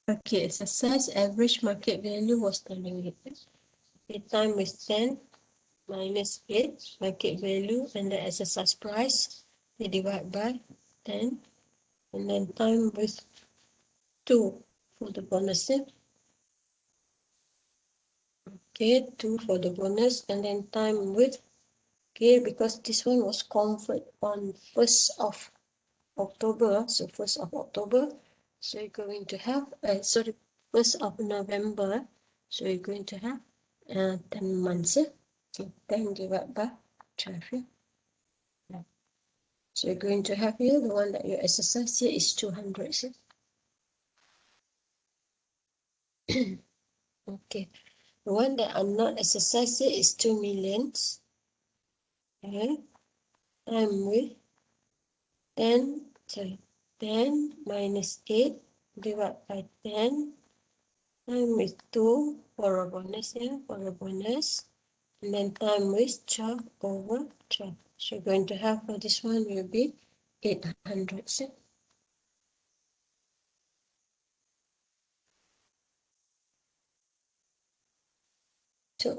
Okay, exercise average market value was 10 ringgit. Okay, time is 10 minus 8 market value, and the exercise price they divide by 10, and then time with 2 for the bonus. Okay, 2 for the bonus, and then time with, okay, because this one was convert on 1st of October, so 1st of October, so you're going to have, sorry, 1st of November, so you're going to have 10 months. So 10 divided by 12. Yeah. So you're going to have here, the one that you exercise here is 200. Okay. The one that I'm not exercising is 2 millions. Okay. I'm with 10, sorry, 10 minus 8 divided by 10. Time with 2 for a bonus here, for a bonus. And then time with 12 over 12. So you're going to have for this one will be 800. So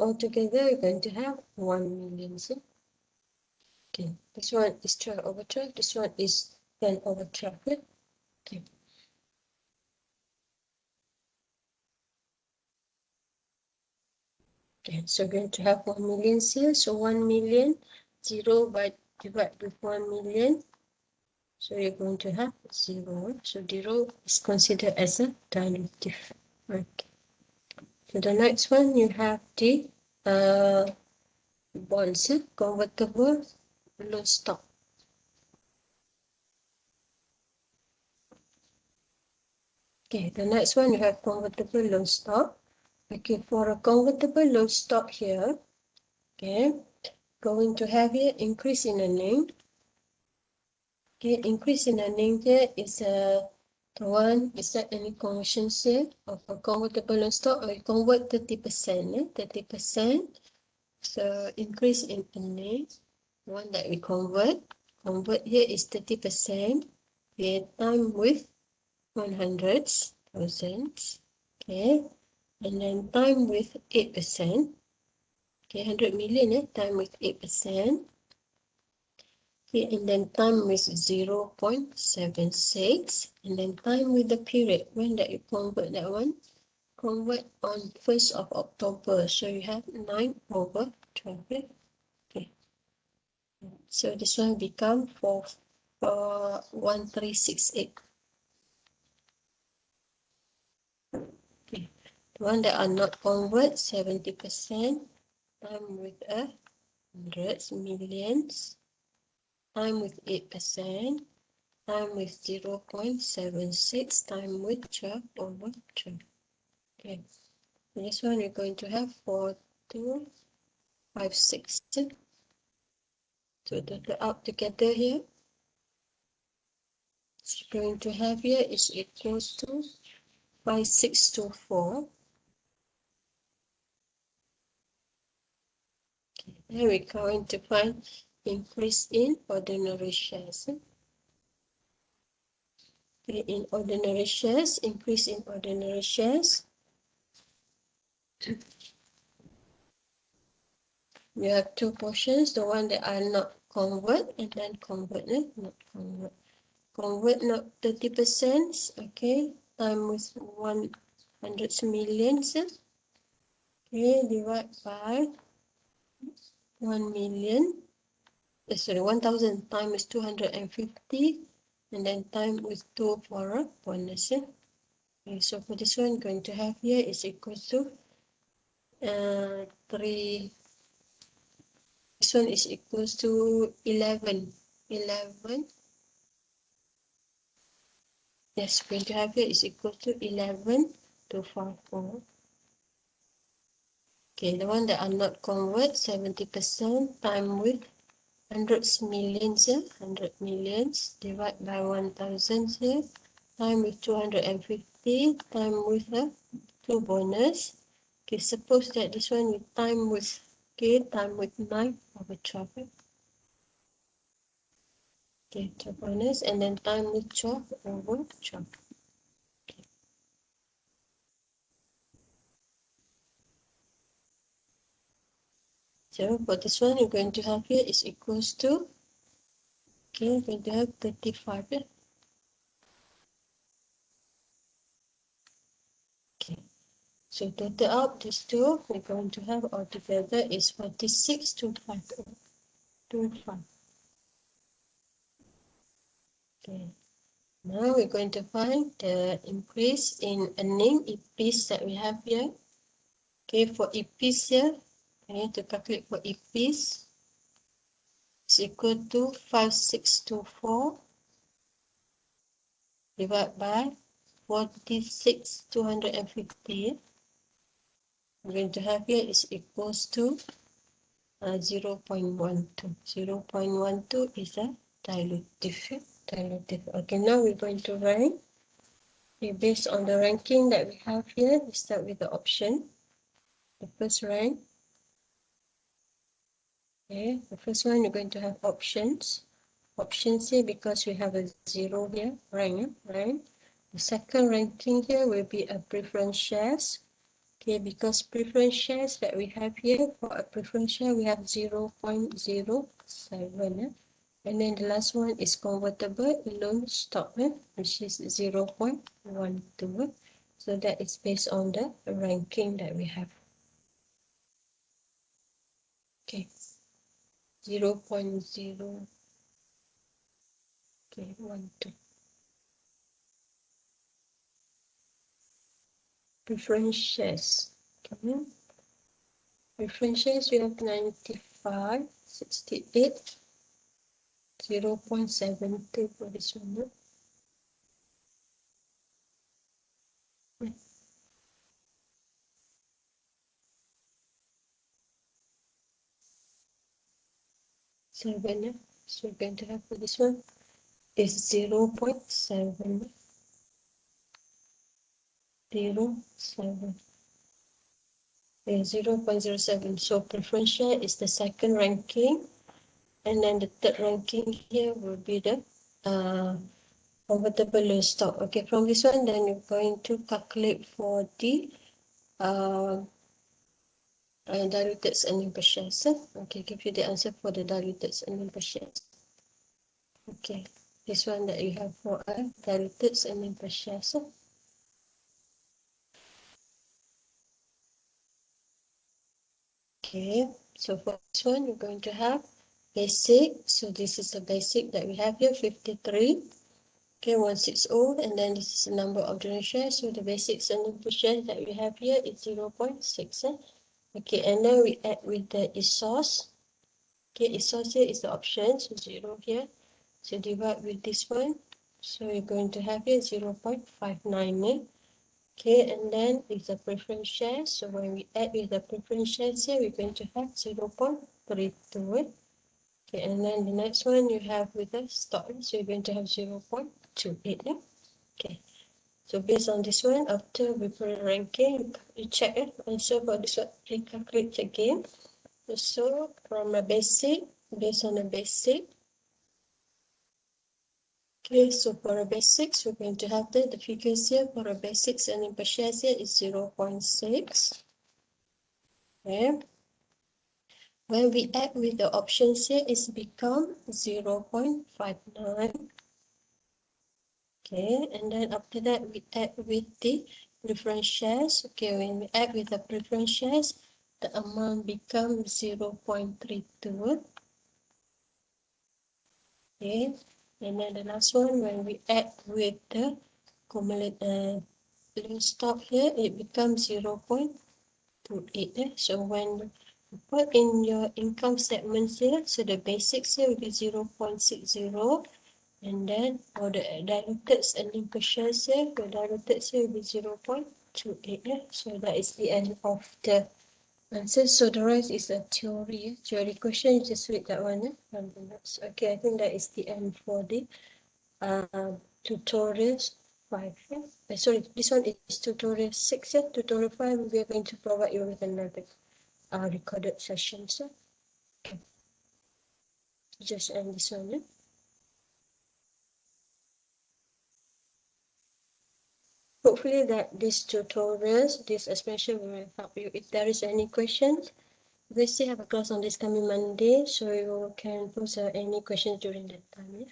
altogether, you're going to have 1 million. Okay, this one is 12 over 12. This one is 10 over 12. Okay. Okay, so we're going to have 1 million here. So 1 million, 0 by divide with 1 million. So you're going to have 0. So 0 is considered as a dilutive. Okay. So the next one, you have the bonds, convertible loan stock. Okay, the next one, you have convertible loan stock. Okay, for a convertible loan stock here, okay, going to have here increase in earning. Okay, increase in earning here is the one, is there any conversions here of a convertible loan stock, or you convert 30%, 30%. So increase in earning, one that we convert here is 30%. Okay, time with 100,000. Okay, and then time with 8%. Okay, 100 million, time with 8%. Okay, and then time with 0.76. And then time with the period, when that you convert that one, convert on 1st of October. So you have 9 over 12. Okay. So this one become 1368. Okay. The one that are not convert 70% time with hundreds, millions, time with 8%, time with 0.76, time with 12 over 12. Okay. This one we're going to have 4256. So total up together here, it's going to have here is equals to 5624. Here we're going to find increase in ordinary shares. Okay, in ordinary shares, increase in ordinary shares. You have two portions, the one that are not convert and then convert, not convert. Convert not 30%, okay, time with 100 millions, okay, divide by 1 million, sorry, 1000 times 250, and then time with 2 for a bonus. Okay, so for this one, going to have here is equal to 3. This one is equals to 11. 11. Yes, going to have here is equal to 11 to 54. Okay, the one that are not convert 70% time with hundreds millions here, 100 millions divide by 1000 here, time with 250, time with 2 bonus. Okay, suppose that this one with time with, okay, time with 9 over 12. Okay, 2 bonus and then time with 12 over 12. So for this one, you're going to have here is equals to, okay, you're going to have 35. Yeah? Okay, so total out these two, we're going to have altogether is 46,250. Okay, now we're going to find the increase in earning EPs that we have here. Okay, for EPs here, I need to calculate for EPs. It's equal to 5624 divided by 46,250. We're going to have here is equals to 0.12. 0.12 is a dilutive. Okay, now we're going to rank. Okay, based on the ranking that we have here, we start with the option. The first rank. Okay, the first one you're going to have options. Options here because we have a 0 here, rank. The second ranking here will be a preference shares. Okay, because preference shares that we have here, for a preference share, we have 0.07. And then the last one is convertible loan stock, which is 0.12. So that is based on the ranking that we have. Okay, 0.0. Okay, 12. Preference shares. Okay. Preference shares, we have 95, 68, 0.72 for this one. 7. So we're going to have for this one is 0.7. 0.07. 0.07. So preference share is the second ranking, and then the third ranking here will be the convertible loan stock. Okay, from this one, then you're going to calculate for the diluted earning per share. Okay, give you the answer for the diluted earning per share. Okay, this one that you have for a diluted earning per share. Okay, so for this one, you're going to have basic. So this is the basic that we have here, 53. Okay, 160, and then this is the number of the shares. So the basic earning per share that we have here is 0.6. Okay, and then we add with the ESOS. Okay, ESOS here is the option, so 0 here. So divide with this one. So we're going to have here 0.59. Okay, and then it's the preference share. So when we add with the preference shares here, we're going to have 0.32. Okay, and then the next one you have with the stock. So you're going to have 0.28. Okay, so based on this one, after we put a ranking, you check it. And so for this one, you calculate again. So from a basic, based on a basic. Okay, so for a basics, we're going to have the figures here. For a basics and per share here is 0.6. Okay. When we add with the options here, it's become 0.59. Okay, and then after that, we add with the preference shares. Okay, when we add with the preference shares, the amount becomes 0.32. Okay, and then the last one, when we add with the cumulative stock here, it becomes 0.28. So when you put in your income statements here, so the basics here will be 0.60. And then for the diluted earning per share here, the diluted here will be 0.28. So that is the end of the answer. So the rest is a theory. Theory question, you just read that one. Okay, I think that is the end for the tutorial 5. Sorry, this one is tutorial 6. Tutorial 5, we are going to provide you with another recorded session. So okay. Just end this one. Hopefully that these tutorials, this explanation will help you. If there is any questions, we still have a class on this coming Monday, so you can post any questions during that time.